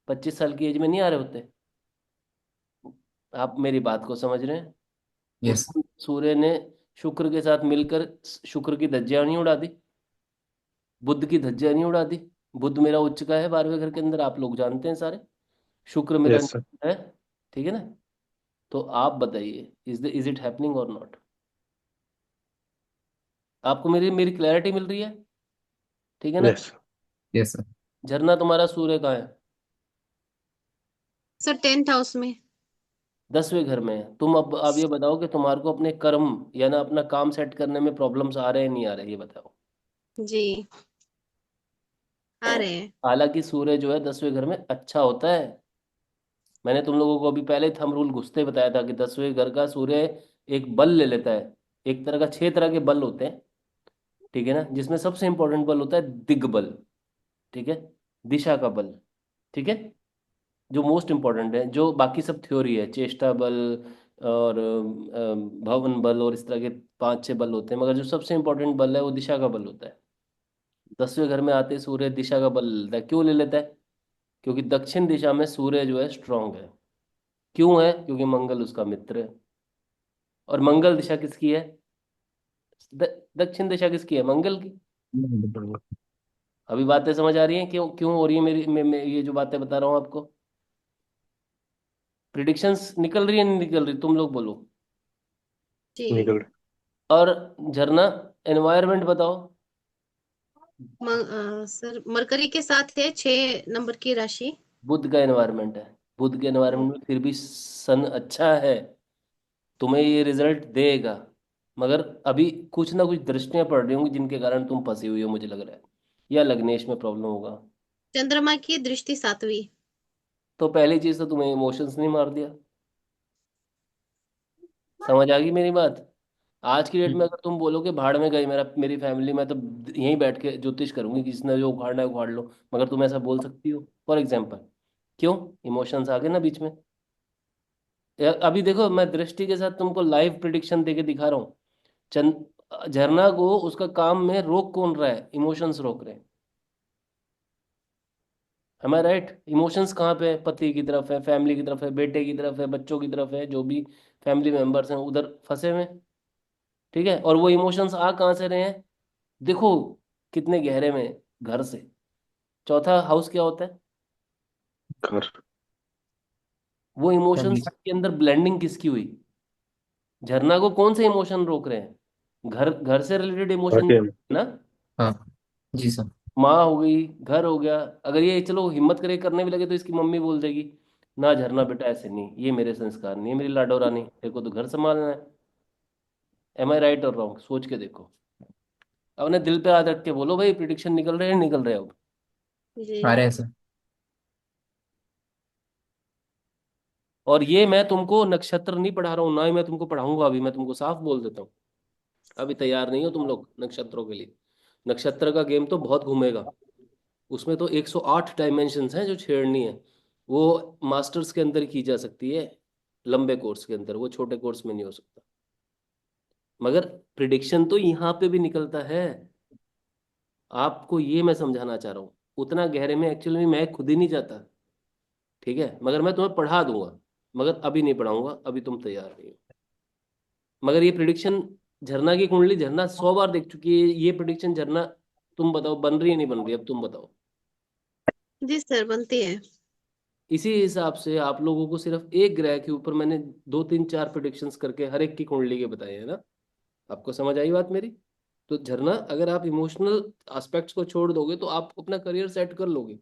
25 साल की एज में नहीं आ रहे होते? आप मेरी बात को समझ रहे हैं? उस यस। सूर्य ने शुक्र के साथ मिलकर शुक्र की धज्जियां नहीं उड़ा दी, बुध की धज्जियां नहीं उड़ा दी। बुध मेरा उच्च का है 12वें घर के अंदर, आप लोग जानते हैं सारे। शुक्र मेरा यस सर। नीच है। ठीक है ना? तो आप बताइए, इज इट हैपनिंग और नॉट? आपको मेरी मेरी क्लैरिटी मिल रही है? ठीक है ना? Yes yes sir. झरना, तुम्हारा सूर्य कहाँ है? सर 10th हाउस में। 10वें घर में है। तुम अब ये बताओ कि तुम्हारे को अपने कर्म या ना अपना काम सेट करने में प्रॉब्लम्स आ रहे हैं नहीं आ रहे, ये बताओ। जी आ रहे हैं। हालांकि सूर्य जो है 10वें घर में अच्छा होता है। मैंने तुम लोगों को अभी पहले थंब रूल घुसते ही बताया था कि 10वें घर का सूर्य एक बल ले लेता है। एक तरह का 6 तरह के बल होते हैं। ठीक है ना? जिसमें सबसे इंपॉर्टेंट बल होता है दिग्बल। ठीक है? दिशा का बल। ठीक है? जो मोस्ट इंपॉर्टेंट है, जो बाकी सब थ्योरी है, चेष्टा बल और भवन बल और इस तरह के 5-6 बल होते हैं, मगर जो सबसे इंपॉर्टेंट बल है वो दिशा का बल होता है। 10वें घर में आते ही सूर्य दिशा का बल ले लेता है। क्यों ले लेता है? क्योंकि दक्षिण दिशा में सूर्य जो है स्ट्रांग है। क्यों है? क्योंकि मंगल उसका मित्र है। और मंगल दिशा किसकी है? दक्षिण दिशा किसकी है? मंगल की। अभी बातें समझ आ रही हैं क्यों क्यों हो रही है मेरी मैं ये जो बातें बता रहा हूँ आपको? प्रिडिक्शंस निकल रही है नहीं निकल रही? तुम लोग बोलो। जी। निकल रहे। और झरना, एनवायरनमेंट बताओ। सर मरकरी के साथ है 6 नंबर की राशि। बुध का एनवायरनमेंट है। बुध के एनवायरनमेंट में फिर भी सन अच्छा है, तुम्हें ये रिजल्ट देगा। मगर अभी कुछ ना कुछ दृष्टियां पड़ रही होंगी जिनके कारण तुम फंसी हुई हो, मुझे लग रहा है। या लग्नेश में प्रॉब्लम होगा। चंद्रमा की दृष्टि 7वीं। तो पहली चीज तो तुम्हें इमोशंस नहीं मार दिया। समझ आ गई मेरी बात? आज की डेट में अगर तुम बोलो कि भाड़ में गई मेरी फैमिली, मैं तो यहीं बैठ के ज्योतिष करूंगी, जिसने जो उखाड़ना है उखाड़ लो। मगर तुम ऐसा बोल सकती हो फॉर एग्जाम्पल? क्यों? इमोशंस आ गए ना बीच में। अभी देखो, मैं दृष्टि के साथ तुमको लाइव प्रिडिक्शन देके दिखा रहा हूँ। चंद झरना को उसका काम में रोक कौन रहा है? इमोशंस रोक रहे हैं। am I right? इमोशंस कहाँ पे है? पति की तरफ है, फैमिली की तरफ है, बेटे की तरफ है, बच्चों की तरफ है, जो भी फैमिली मेंबर्स हैं उधर फंसे हुए हैं। ठीक है? और वो इमोशंस आ कहाँ से रहे हैं? देखो कितने गहरे में। घर से। चौथा हाउस क्या होता है? घर। वो इमोशंस फैमिली। के अंदर ब्लेंडिंग किसकी हुई? झरना को कौन से इमोशन रोक रहे हैं? घर घर से रिलेटेड घर इमोशन के। ना। हाँ। जी सर। माँ हो गई, घर हो गया। अगर ये चलो हिम्मत करे करने भी लगे तो इसकी मम्मी बोल देगी, ना झरना बेटा ऐसे नहीं, ये मेरे संस्कार नहीं है, मेरी लाडो रानी, तेरे को तो घर संभालना है। एम आई राइट और रॉन्ग? सोच के देखो। अपने दिल पे हाथ रख के बोलो भाई, प्रिडिक्शन निकल रहे हैं निकल रहे हैं अब। आ जी। रहे हैं सर। और ये मैं तुमको नक्षत्र नहीं पढ़ा रहा हूँ, ना ही मैं तुमको पढ़ाऊंगा। अभी मैं तुमको साफ बोल देता हूँ, अभी तैयार नहीं हो तुम लोग नक्षत्रों के लिए। नक्षत्र का गेम तो बहुत घूमेगा। उसमें तो 108 डायमेंशंस हैं जो छेड़नी है। वो मास्टर्स के अंदर की जा सकती है, लंबे कोर्स के अंदर, वो छोटे कोर्स में नहीं हो सकता। मगर प्रिडिक्शन तो यहाँ पे भी निकलता है। आपको ये मैं समझाना चाह रहा हूँ। उतना गहरे में एक्चुअली मैं खुद ही नहीं जाता। ठीक है? मगर मैं तुम्हें पढ़ा दूंगा। मगर अभी नहीं पढ़ाऊंगा, अभी तुम तैयार नहीं हो। मगर ये प्रिडिक्शन झरना की कुंडली झरना 100 बार देख चुकी है। ये प्रिडिक्शन झरना, तुम बताओ बन रही है नहीं बन रही? अब तुम बताओ। जी सर बनती है। इसी हिसाब से आप लोगों को सिर्फ एक ग्रह के ऊपर मैंने 2 3 4 प्रिडिक्शंस करके हर एक की कुंडली के बताए हैं ना। आपको समझ आई बात मेरी? तो झरना, अगर आप इमोशनल एस्पेक्ट्स को छोड़ दोगे तो आप अपना करियर सेट कर लोगे।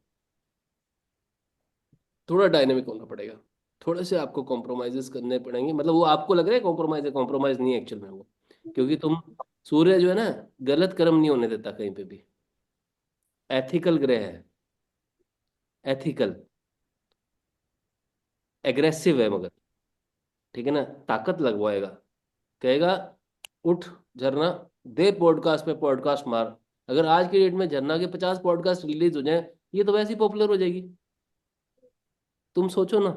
थोड़ा डायनेमिक होना पड़ेगा। थोड़े से आपको कॉम्प्रोमाइजेस करने पड़ेंगे, मतलब वो आपको लग रहा है कॉम्प्रोमाइज है, कॉम्प्रोमाइज नहीं है एक्चुअल में वो। क्योंकि तुम, सूर्य जो है ना, गलत कर्म नहीं होने देता कहीं पे भी। एथिकल ग्रह है। एथिकल। एग्रेसिव है मगर। ठीक है ना? ताकत लगवाएगा। कहेगा उठ झरना, दे पॉडकास्ट पे पॉडकास्ट मार। अगर आज की डेट में झरना के 50 पॉडकास्ट रिलीज हो जाए, ये तो वैसे ही पॉपुलर हो जाएगी। तुम सोचो ना।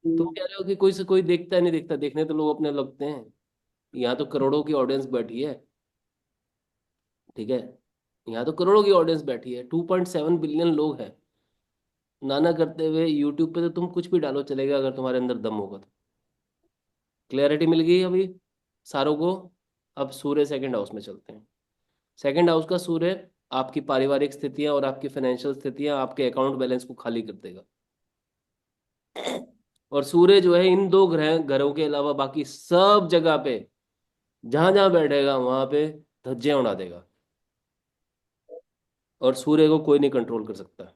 तुम कह रहे हो कि कोई से कोई देखता है, नहीं देखता, देखने तो लोग अपने लगते हैं। यहाँ तो करोड़ों की ऑडियंस बैठी है। ठीक है, यहाँ तो करोड़ों की ऑडियंस बैठी है, 2.7 बिलियन लोग हैं। नाना करते हुए यूट्यूब पे तो तुम कुछ भी डालो चलेगा, अगर तुम्हारे अंदर दम होगा तो। क्लैरिटी मिल गई अभी सारों को। अब सूर्य सेकंड हाउस में चलते हैं। सेकंड हाउस का सूर्य आपकी पारिवारिक स्थितियां और आपकी फाइनेंशियल स्थितियां, आपके अकाउंट बैलेंस को खाली कर देगा। और सूर्य जो है इन दो ग्रह घरों के अलावा बाकी सब जगह पे, जहां जहां बैठेगा वहां पे धज्जियां उड़ा देगा। और सूर्य को कोई नहीं कंट्रोल कर सकता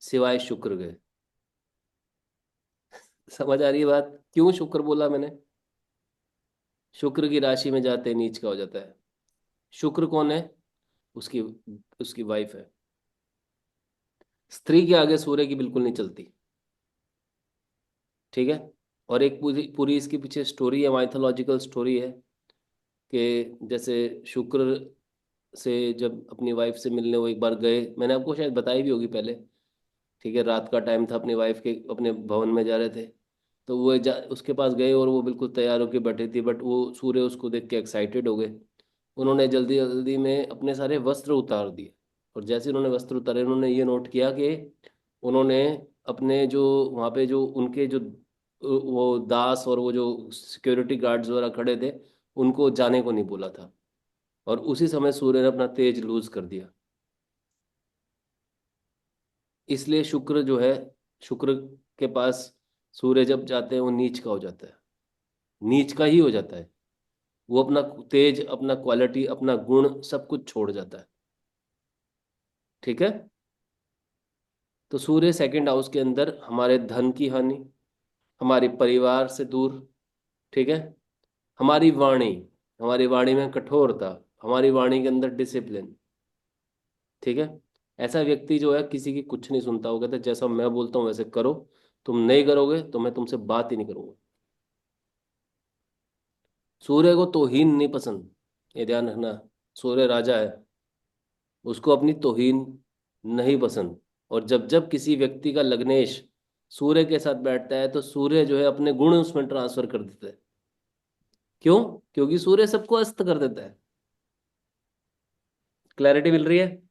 सिवाय शुक्र के। समझ आ रही है बात, क्यों शुक्र बोला मैंने? शुक्र की राशि में जाते ही नीच का हो जाता है। शुक्र कौन है? उसकी उसकी वाइफ है। स्त्री के आगे सूर्य की बिल्कुल नहीं चलती। ठीक है। और एक पूरी पूरी इसके पीछे स्टोरी है, माइथोलॉजिकल स्टोरी है, कि जैसे शुक्र से जब अपनी वाइफ से मिलने वो एक बार गए, मैंने आपको शायद बताई भी होगी पहले। ठीक है, रात का टाइम था, अपनी वाइफ के अपने भवन में जा रहे थे। तो वो उसके पास गए और वो बिल्कुल तैयार होकर बैठी थी, बट वो सूर्य उसको देख के एक्साइटेड हो गए। उन्होंने जल्दी जल्दी में अपने सारे वस्त्र उतार दिए। और जैसे उन्होंने वस्त्र उतारे, उन्होंने ये नोट किया कि उन्होंने अपने जो वहाँ पे जो उनके जो वो दास और वो जो सिक्योरिटी गार्ड्स वगैरह खड़े थे, उनको जाने को नहीं बोला था। और उसी समय सूर्य ने अपना तेज लूज कर दिया। इसलिए शुक्र जो है, शुक्र के पास सूर्य जब जाते हैं वो नीच का हो जाता है। नीच का ही हो जाता है। वो अपना तेज, अपना क्वालिटी, अपना गुण सब कुछ छोड़ जाता है। ठीक है। तो सूर्य सेकंड हाउस के अंदर हमारे धन की हानि, हमारे परिवार से दूर। ठीक है। हमारी वाणी, हमारी वाणी में कठोरता, हमारी वाणी के अंदर डिसिप्लिन। ठीक है। ऐसा व्यक्ति जो है किसी की कुछ नहीं सुनता। वो कहता है जैसा मैं बोलता हूँ वैसे करो, तुम नहीं करोगे तो मैं तुमसे बात ही नहीं करूंगा। सूर्य को तौहीन नहीं पसंद, ये ध्यान रखना। सूर्य राजा है, उसको अपनी तौहीन नहीं पसंद। और जब जब किसी व्यक्ति का लग्नेश सूर्य के साथ बैठता है, तो सूर्य जो है अपने गुण उसमें ट्रांसफर कर देता है। क्यों? क्योंकि सूर्य सबको अस्त कर देता है। क्लैरिटी मिल रही है?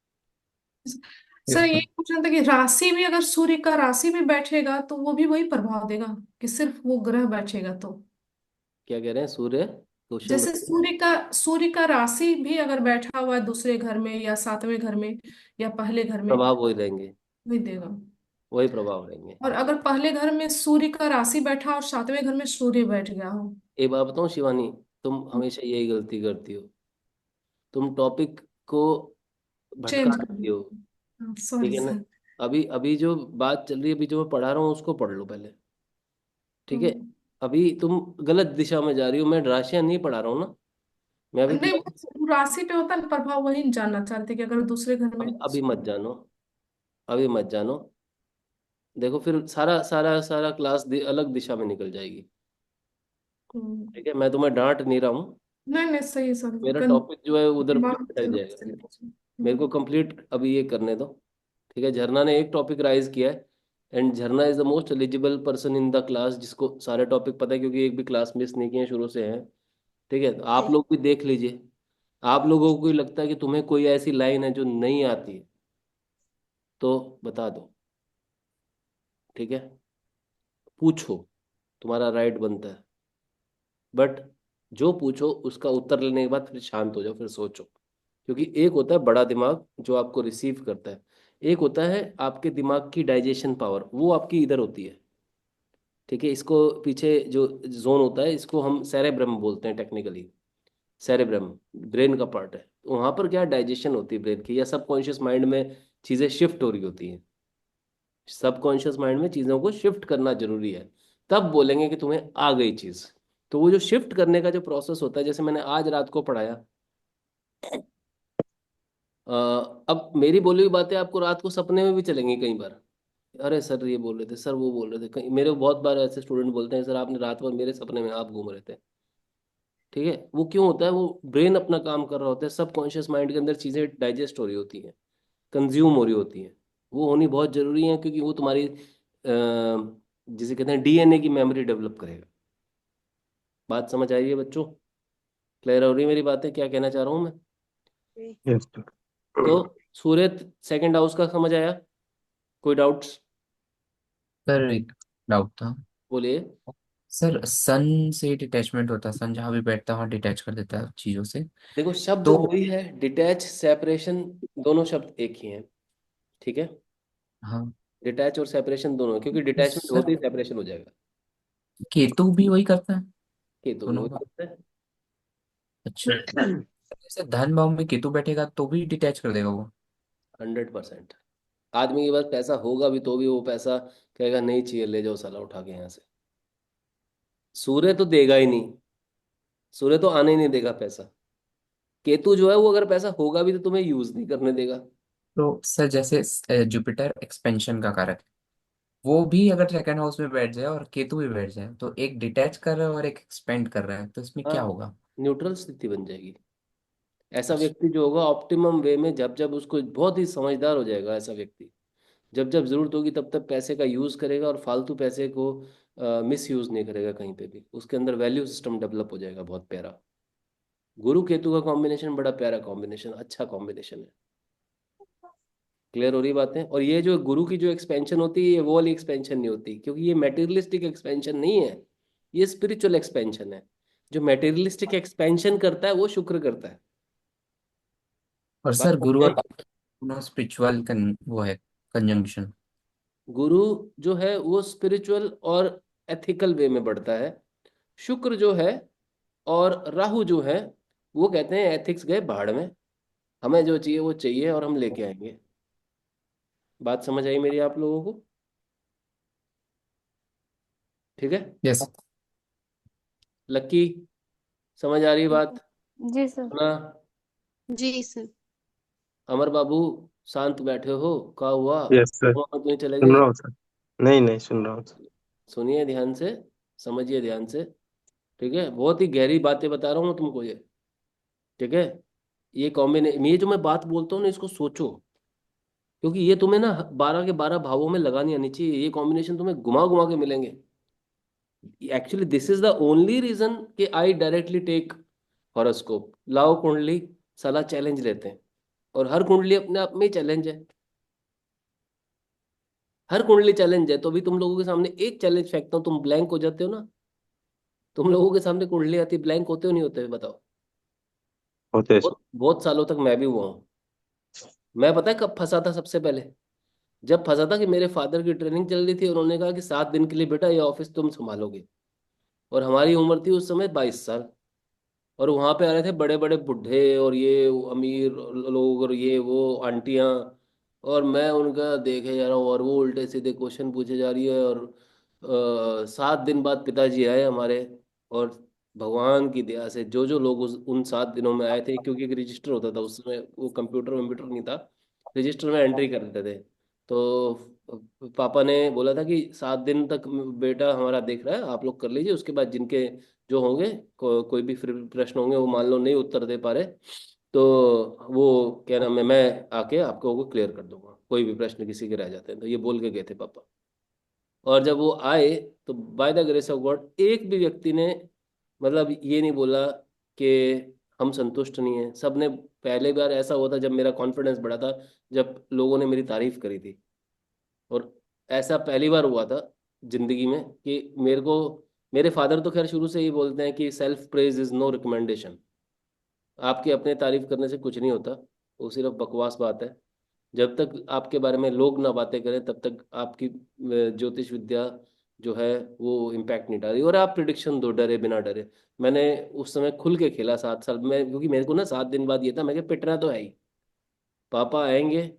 सर यस ये सर। पूछना था कि राशि भी, अगर सूर्य का राशि में बैठेगा तो वो भी वही प्रभाव देगा कि सिर्फ वो ग्रह बैठेगा तो? क्या कह रहे हैं? सूर्य, क्वेश्चन जैसे बताइए। सूर्य का राशि भी अगर बैठा हुआ है दूसरे घर में या सातवें घर में या पहले घर में, प्रभाव वही रहेंगे, वही देगा। वही प्रभाव रहेंगे। और अगर पहले घर में सूर्य का राशि बैठा और सातवें घर में सूर्य बैठ गया हो? एक बात बताऊं शिवानी, तुम हमेशा यही गलती करती हो। तुम टॉपिक को भटका चेंज कर देती हो। दो, ठीक सॉरी है ना? सर। अभी अभी जो बात चल रही है, अभी जो मैं पढ़ा रहा हूँ उसको पढ़ लो पहले। ठीक है। हम्म। अभी तुम गलत दिशा में जा रही हो, मैं राशियां नहीं पढ़ा रहा हूँ ना। मैं अभी नहीं, तुम्हें, वो राशि पे होता है ना प्रभाव, वही जानना चाहते कि अगर दूसरे घर में। अभी मत जानो, अभी मत जानो। देखो फिर सारा सारा सारा क्लास अलग दिशा में निकल जाएगी। हम्म। ठीक है, मैं तुम्हें डांट नहीं रहा हूँ। नहीं नहीं, सही है सर। मेरा टॉपिक जो है उधर दिमाग भटक से जाएगा। चले गए। मेरे को कंप्लीट अभी ये करने दो। ठीक है, झरना ने एक टॉपिक राइज किया है, एंड झरना is the most eligible person in the class, जिसको सारे टॉपिक पता है, क्योंकि एक भी क्लास मिस नहीं किए हैं, शुरू से हैं। ठीक है, तो आप लोग भी देख लीजिए। आप लोगों को कोई लगता है कि तुम्हें कोई ऐसी लाइन है जो नहीं आती है, तो बता दो। ठीक है, पूछो, तुम्हारा राइट बनता है। बट जो पूछो उसका उत्तर लेने के बाद फिर शांत हो जाओ, फिर सोचो। क्योंकि एक होता है बड़ा दिमाग जो आपको रिसीव करता है, एक होता है आपके दिमाग की डाइजेशन पावर, वो आपकी इधर होती है। ठीक है, इसको पीछे जो जोन होता है, इसको हम सेरेब्रम बोलते हैं टेक्निकली। सेरेब्रम ब्रेन का पार्ट है। तो वहां पर क्या डाइजेशन होती है ब्रेन की, या सबकॉन्शियस माइंड में चीजें शिफ्ट हो रही होती हैं। सबकॉन्शियस माइंड में चीज़ों को शिफ्ट करना जरूरी है, तब बोलेंगे कि तुम्हें आ गई चीज़। तो वो जो शिफ्ट करने का जो प्रोसेस होता है, जैसे मैंने आज रात को पढ़ाया, अब मेरी बोली हुई बातें आपको रात को सपने में भी चलेंगी कई बार। अरे सर ये बोल रहे थे सर, वो बोल रहे थे कहीं, मेरे को बहुत बार ऐसे स्टूडेंट बोलते हैं, सर आपने रात भर मेरे सपने में आप घूम रहे थे। ठीक है, वो क्यों होता है? वो ब्रेन अपना काम कर रहा होता है, सबकॉन्शियस माइंड के अंदर चीज़ें डाइजेस्ट हो रही होती हैं, कंज्यूम हो रही होती हैं। वो होनी बहुत जरूरी है, क्योंकि वो तुम्हारी जिसे कहते हैं डीएनए की मेमोरी डेवलप करेगा। बात समझ आई है बच्चों? क्लियर हो रही है मेरी बातें, क्या कहना चाह रहा हूँ मैं? Yes sir. तो सूर्य सेकंड हाउस का समझ आया? कोई डाउट्स? सर एक डाउट था। बोलिए। सर सन से डिटैचमेंट होता है, सन जहाँ भी बैठता है वहाँ डिटैच कर देता है चीजों से। देखो शब्द तो वही है, डिटैच सेपरेशन, दोनों शब्द एक ही हैं। ठीक है, हाँ। डिटैच और सेपरेशन दोनों, क्योंकि तो डिटैचमेंट सर होते ही सेपरेशन हो जाएगा। केतु भी वही करता है केतु भी दोनों वही का? करता अच्छा। है। जैसे धन भाव में केतु बैठेगा तो भी डिटैच कर देगा वो? 100%। आदमी के पास पैसा होगा भी तो भी वो पैसा कहेगा नहीं चाहिए, ले जाओ साला उठा के यहाँ से। सूर्य तो देगा ही नहीं, सूर्य तो आने ही नहीं देगा पैसा। केतु जो है वो अगर पैसा होगा भी तो तुम्हें यूज नहीं करने देगा। तो सर जैसे जुपिटर एक्सपेंशन का कारक है, वो भी अगर सेकंड हाउस में बैठ जाए और केतु भी बैठ जाए तो एक डिटैच कर रहा है और एक एक्सपेंड कर रहा है, तो इसमें क्या हाँ, होगा? न्यूट्रल स्थिति बन जाएगी। ऐसा अच्छा। व्यक्ति जो होगा ऑप्टिमम वे में, जब जब उसको, बहुत ही समझदार हो जाएगा ऐसा व्यक्ति। जब जब जरूरत होगी तब तक पैसे का यूज करेगा, और फालतू पैसे को मिस यूज नहीं करेगा कहीं पे भी। उसके अंदर वैल्यू सिस्टम डेवलप हो जाएगा बहुत प्यारा। गुरु केतु का कॉम्बिनेशन बड़ा प्यारा कॉम्बिनेशन, अच्छा कॉम्बिनेशन है। क्लियर हो रही बातें? और ये जो गुरु की जो एक्सपेंशन होती है, ये वो वाली एक्सपेंशन नहीं होती, क्योंकि ये मेटेरियलिस्टिक एक्सपेंशन नहीं है, ये स्पिरिचुअल एक्सपेंशन है। जो मेटेरियलिस्टिक एक्सपेंशन करता है वो शुक्र करता है। और बात सर गुरु समझ और आई? केतु दोनों स्पिरिचुअल वो है कंजंक्शन। गुरु जो है वो स्पिरिचुअल और एथिकल वे में बढ़ता है। शुक्र जो है और राहु जो है, वो कहते हैं एथिक्स गए भाड़ में, हमें जो चाहिए वो चाहिए और हम लेके आएंगे। बात समझ आई मेरी आप लोगों को? ठीक है। यस। लक्की, समझ आ रही बात? जी सर। सुना? जी सर। अमर बाबू, शांत बैठे हो, क्या हुआ? यस सर, वहां तुम चले सुन गए? रहा हूँ सर। नहीं नहीं, सुन रहा हूँ सर। सुनिए ध्यान से, समझिए ध्यान से। ठीक है, बहुत ही गहरी बातें बता रहा हूँ मैं तुमको ये। ठीक है, ये कॉम्बिनेशन, ये जो मैं बात बोलता हूँ ना, इसको सोचो, क्योंकि ये तुम्हें ना 12 के 12 भावों में लगानी आनी चाहिए। ये कॉम्बिनेशन तुम्हें घुमा घुमा के मिलेंगे। Actually this is the only reason कि आई डायरेक्टली टेक हॉरोस्कोप। लाओ कुंडली, साला चैलेंज लेते हैं, और हर कुंडली अपने आप में ही चैलेंज है। हर कुंडली चैलेंज है, तो भी तुम लोगों के सामने एक चैलेंज फेंकता हूँ, तुम ब्लैंक हो जाते हो ना। तुम लोगों के सामने कुंडली आती, ब्लैंक होते हो नहीं होते, बताओ? होते हैं सर। बहुत बहुत सालों तक मैं भी हुआ हूँ। मैं पता है कब फंसा था सबसे पहले? जब फंसा था कि मेरे फादर की ट्रेनिंग चल रही थी, उन्होंने कहा कि 7 दिन के लिए बेटा ये ऑफिस तुम संभालोगे। और हमारी उम्र थी उस समय 22 साल। और वहां पे आ रहे थे बड़े बड़े बुढ़े और ये अमीर लोग और ये वो आंटियां, और मैं उनका देखे जा रहा हूँ, और वो उल्टे सीधे क्वेश्चन पूछे जा रही है। और 7 दिन बाद पिताजी आए हमारे, और भगवान की दया से जो जो लोग उन 7 दिनों में आए थे, क्योंकि एक रजिस्टर होता था उस समय, वो कंप्यूटर वम्प्यूटर नहीं था, रजिस्टर में एंट्री कर देते थे। तो पापा ने बोला था कि 7 दिन तक बेटा हमारा देख रहा है, आप लोग कर लीजिए, उसके बाद जिनके जो होंगे, कोई भी फिर प्रश्न होंगे, वो मान लो नहीं उत्तर दे पा रहे, तो वो क्या नाम है, मैं आके आपको वो क्लियर कर दूंगा, कोई भी प्रश्न किसी के रह जाते हैं तो। ये बोल के गए थे पापा। और जब वो आए, तो by the grace of God एक भी व्यक्ति ने मतलब ये नहीं बोला कि हम संतुष्ट नहीं है। सबने, पहले बार ऐसा हुआ था जब मेरा कॉन्फिडेंस बढ़ा था, जब लोगों ने मेरी तारीफ करी थी। और ऐसा पहली बार हुआ था जिंदगी में कि मेरे को, मेरे फादर तो खैर शुरू से ही बोलते हैं कि self praise is no recommendation. आपके अपने तारीफ करने से कुछ नहीं होता, वो सिर्फ बकवास बात है। जब तक आपके बारे में लोग ना बातें करें तब तक आपकी ज्योतिष विद्या जो है वो इम्पैक्ट नहीं डाली। और आप प्रिडिक्शन दो डरे बिना डरे। मैंने उस समय खुल के खेला 7 साल में, क्योंकि मेरे को ना 7 दिन बाद ये था, मैं पिटना तो है ही, पापा आएंगे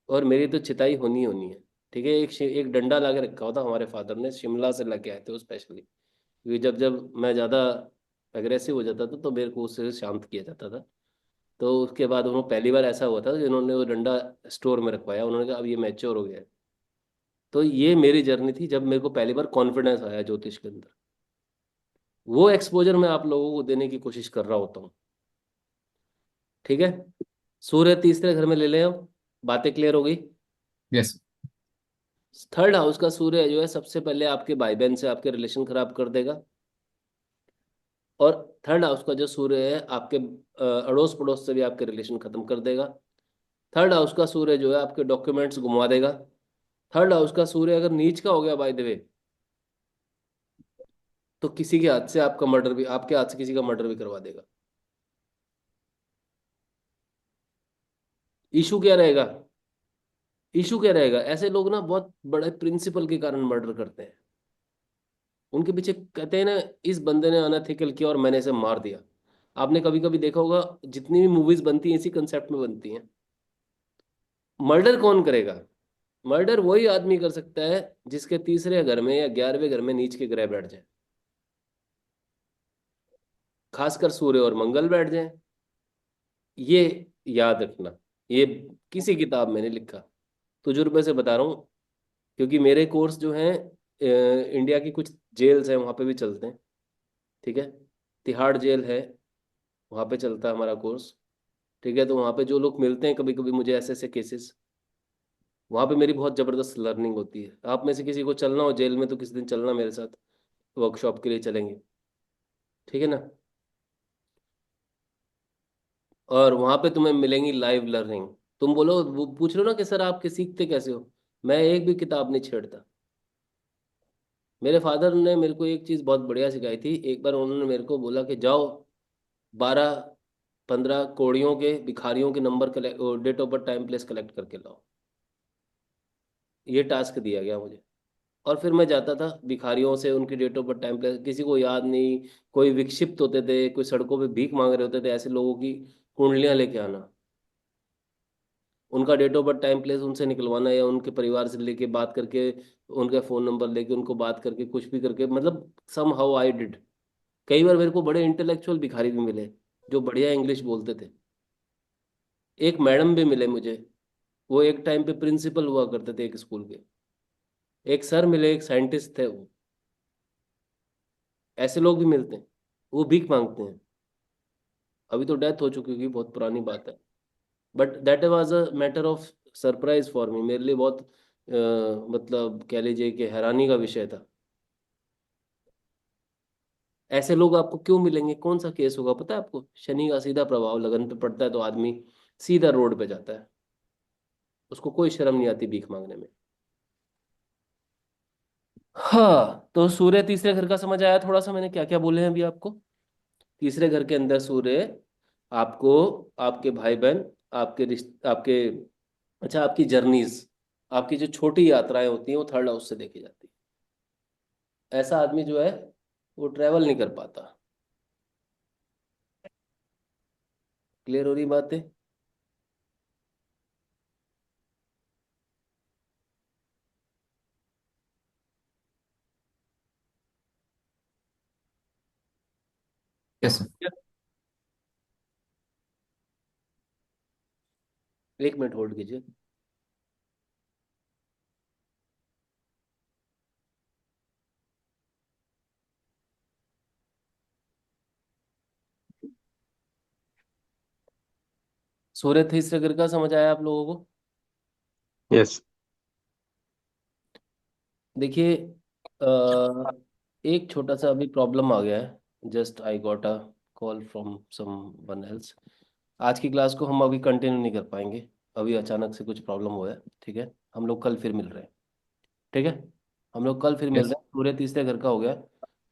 और मेरी तो चिताई होनी ही होनी है। ठीक है, एक डंडा ला के रखा हुआ था हमारे फादर ने, शिमला से लेके आए थे वो स्पेशली, क्योंकि जब जब मैं ज़्यादा एग्रेसिव हो जाता था तो मेरे को उससे शांत किया जाता था। तो उसके बाद उन्होंने, पहली बार ऐसा हुआ था कि उन्होंने वो डंडा स्टोर में रखवाया, उन्होंने कहा अब ये मैच्योर हो गया है, तो ये मेरी जर्नी थी जब मेरे को पहली बार कॉन्फिडेंस आया ज्योतिष के अंदर। वो एक्सपोजर मैं आप लोगों को देने की कोशिश कर रहा होता हूँ। ठीक है। सूर्य तीसरे घर में ले ले, अब बातें क्लियर हो गई। यस। थर्ड हाउस का सूर्य जो है सबसे पहले आपके भाई बहन से आपके रिलेशन खराब कर देगा। और थर्ड हाउस का जो सूर्य है आपके अड़ोस पड़ोस से भी आपके रिलेशन खत्म कर देगा। थर्ड हाउस का सूर्य जो है आपके डॉक्यूमेंट्स घुमा देगा। थर्ड हाउस का सूर्य अगर नीच का हो गया बाय द वे, तो किसी के हाथ से आपका मर्डर भी, आपके हाथ से किसी का मर्डर भी करवा देगा। इशू क्या रहेगा? इशू क्या रहेगा? ऐसे लोग ना बहुत बड़े प्रिंसिपल के कारण मर्डर करते हैं। उनके पीछे कहते हैं ना, इस बंदे ने अनएथिकल किया और मैंने इसे मार दिया। आपने कभी कभी देखा होगा, जितनी भी मूवीज बनती हैं इसी कंसेप्ट में बनती हैं। मर्डर कौन करेगा? मर्डर वही आदमी कर सकता है जिसके तीसरे घर में या 11वें घर में नीच के ग्रह बैठ जाए, खासकर सूर्य और मंगल बैठ जाए। ये याद रखना। ये किसी किताब में नहीं लिखा, तजुर्बे से बता रहा हूँ। क्योंकि मेरे कोर्स जो हैं इंडिया की कुछ जेल्स हैं वहाँ पे भी चलते हैं। ठीक है। तिहाड़ जेल है, वहाँ पे चलता है हमारा कोर्स। ठीक है। तो वहाँ पे जो लोग मिलते हैं कभी कभी मुझे, ऐसे ऐसे केसेस, वहाँ पे मेरी बहुत ज़बरदस्त लर्निंग होती है। आप में से किसी को चलना हो जेल में तो किसी दिन चलना मेरे साथ, वर्कशॉप के लिए चलेंगे। ठीक है ना। और वहाँ पे तुम्हें मिलेंगी लाइव लर्निंग। तुम बोलो, वो पूछ लो ना कि सर आपके सीखते कैसे हो, मैं एक भी किताब नहीं छेड़ता। मेरे फादर ने मेरे को एक चीज़ बहुत बढ़िया सिखाई थी। एक बार उन्होंने मेरे को बोला कि जाओ 12-15 कोड़ियों के भिखारियों के number collect, date of birth time place collect करके लाओ। ये टास्क दिया गया मुझे। और फिर मैं जाता था भिखारियों से उनकी date of birth time place, किसी को याद नहीं, कोई विक्षिप्त होते थे, कोई सड़कों पे भीख मांग रहे होते थे, ऐसे लोगों की कुंडलियां लेके आना, उनका date of birth time place उनसे निकलवाना, या उनके परिवार से लेके बात करके, उनका फ़ोन नंबर लेके उनको बात करके कुछ भी करके, मतलब सम हाउ आई डिड। कई बार मेरे को बड़े इंटेलेक्चुअल भिखारी भी मिले जो बढ़िया इंग्लिश बोलते थे। एक मैडम भी मिले मुझे, वो एक टाइम पे प्रिंसिपल हुआ करते थे एक स्कूल के। एक सर मिले, एक साइंटिस्ट थे वो। ऐसे लोग भी मिलते हैं, वो भीख मांगते हैं। अभी तो डेथ हो चुकी होगी, बहुत पुरानी बात है। But that was a matter of surprise for me, मेरे लिए बहुत मतलब कह लीजिए कि हैरानी का विषय था। ऐसे लोग आपको क्यों मिलेंगे? कौन सा केस होगा पता है आपको? शनि का सीधा प्रभाव लगन पे पड़ता है तो आदमी सीधा रोड पे जाता है, उसको कोई शर्म नहीं आती भीख मांगने में। हाँ, तो सूर्य तीसरे घर का समझ आया थोड़ा सा मैंने क्या क्या बोले हैं अभी आपको? तीसरे घर के अंदर सूर्य आपको, आपके भाई बहन, आपके रिश्ते, आपके, अच्छा आपकी जर्नीज, आपकी जो छोटी यात्राएं होती हैं वो थर्ड हाउस से देखी जाती है। ऐसा आदमी जो है वो ट्रेवल नहीं कर पाता। क्लियर हो रही बातें? Yes sir. एक मिनट होल्ड कीजिए। सूर्य तीसरे घर का समझ आया आप लोगों को? यस। देखिए, एक छोटा सा अभी प्रॉब्लम आ गया है। Just I got a call from someone else. आज की क्लास को हम अभी कंटिन्यू नहीं कर पाएंगे, अभी अचानक से कुछ प्रॉब्लम हुआ है। ठीक है। हम लोग कल फिर मिल रहे हैं। ठीक है। हम लोग कल फिर मिल यस। रहे हैं। पूरे तीसरे घर का हो गया,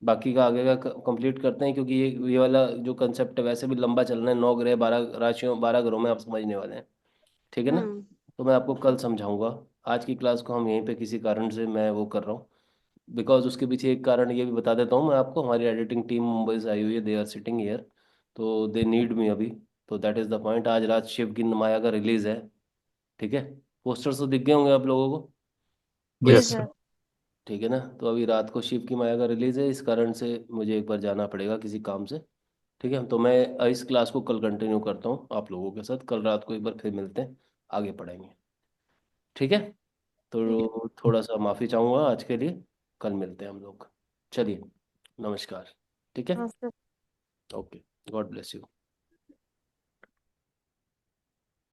बाकी का आगे का कंप्लीट करते हैं, क्योंकि ये वाला जो कंसेप्ट है वैसे भी लंबा चलना है। 9 ग्रह 12 राशियों 12 घरों में आप समझने वाले हैं। ठीक है ना। हम्म। तो मैं आपको कल समझाऊंगा। आज की क्लास को हम यहीं पे किसी कारण से मैं वो कर रहा हूँ, बिकॉज उसके पीछे एक कारण ये भी बता देता हूँ मैं आपको। हमारी एडिटिंग टीम मुंबई से आई हुई है, दे आर सिटिंग हियर, तो दे नीड मी अभी। तो दैट इज़ द पॉइंट। आज रात शिव की माया का रिलीज है। ठीक है। पोस्टर्स तो दिख गए होंगे आप लोगों को। जी यस यस। सर। सर। ठीक है ना। तो अभी रात को शिव की माया का रिलीज है, इस कारण से मुझे एक बार जाना पड़ेगा किसी काम से। ठीक है। तो मैं इस क्लास को कल कंटिन्यू करता हूँ आप लोगों के साथ। कल रात को एक बार फिर मिलते हैं, आगे पढ़ेंगे। ठीक है। ठीक है। तो थोड़ा सा माफ़ी चाहूँगा आज के लिए। कल मिलते हैं हम लोग। चलिए, नमस्कार। ठीक है। नमस्ते। ओके। God bless you.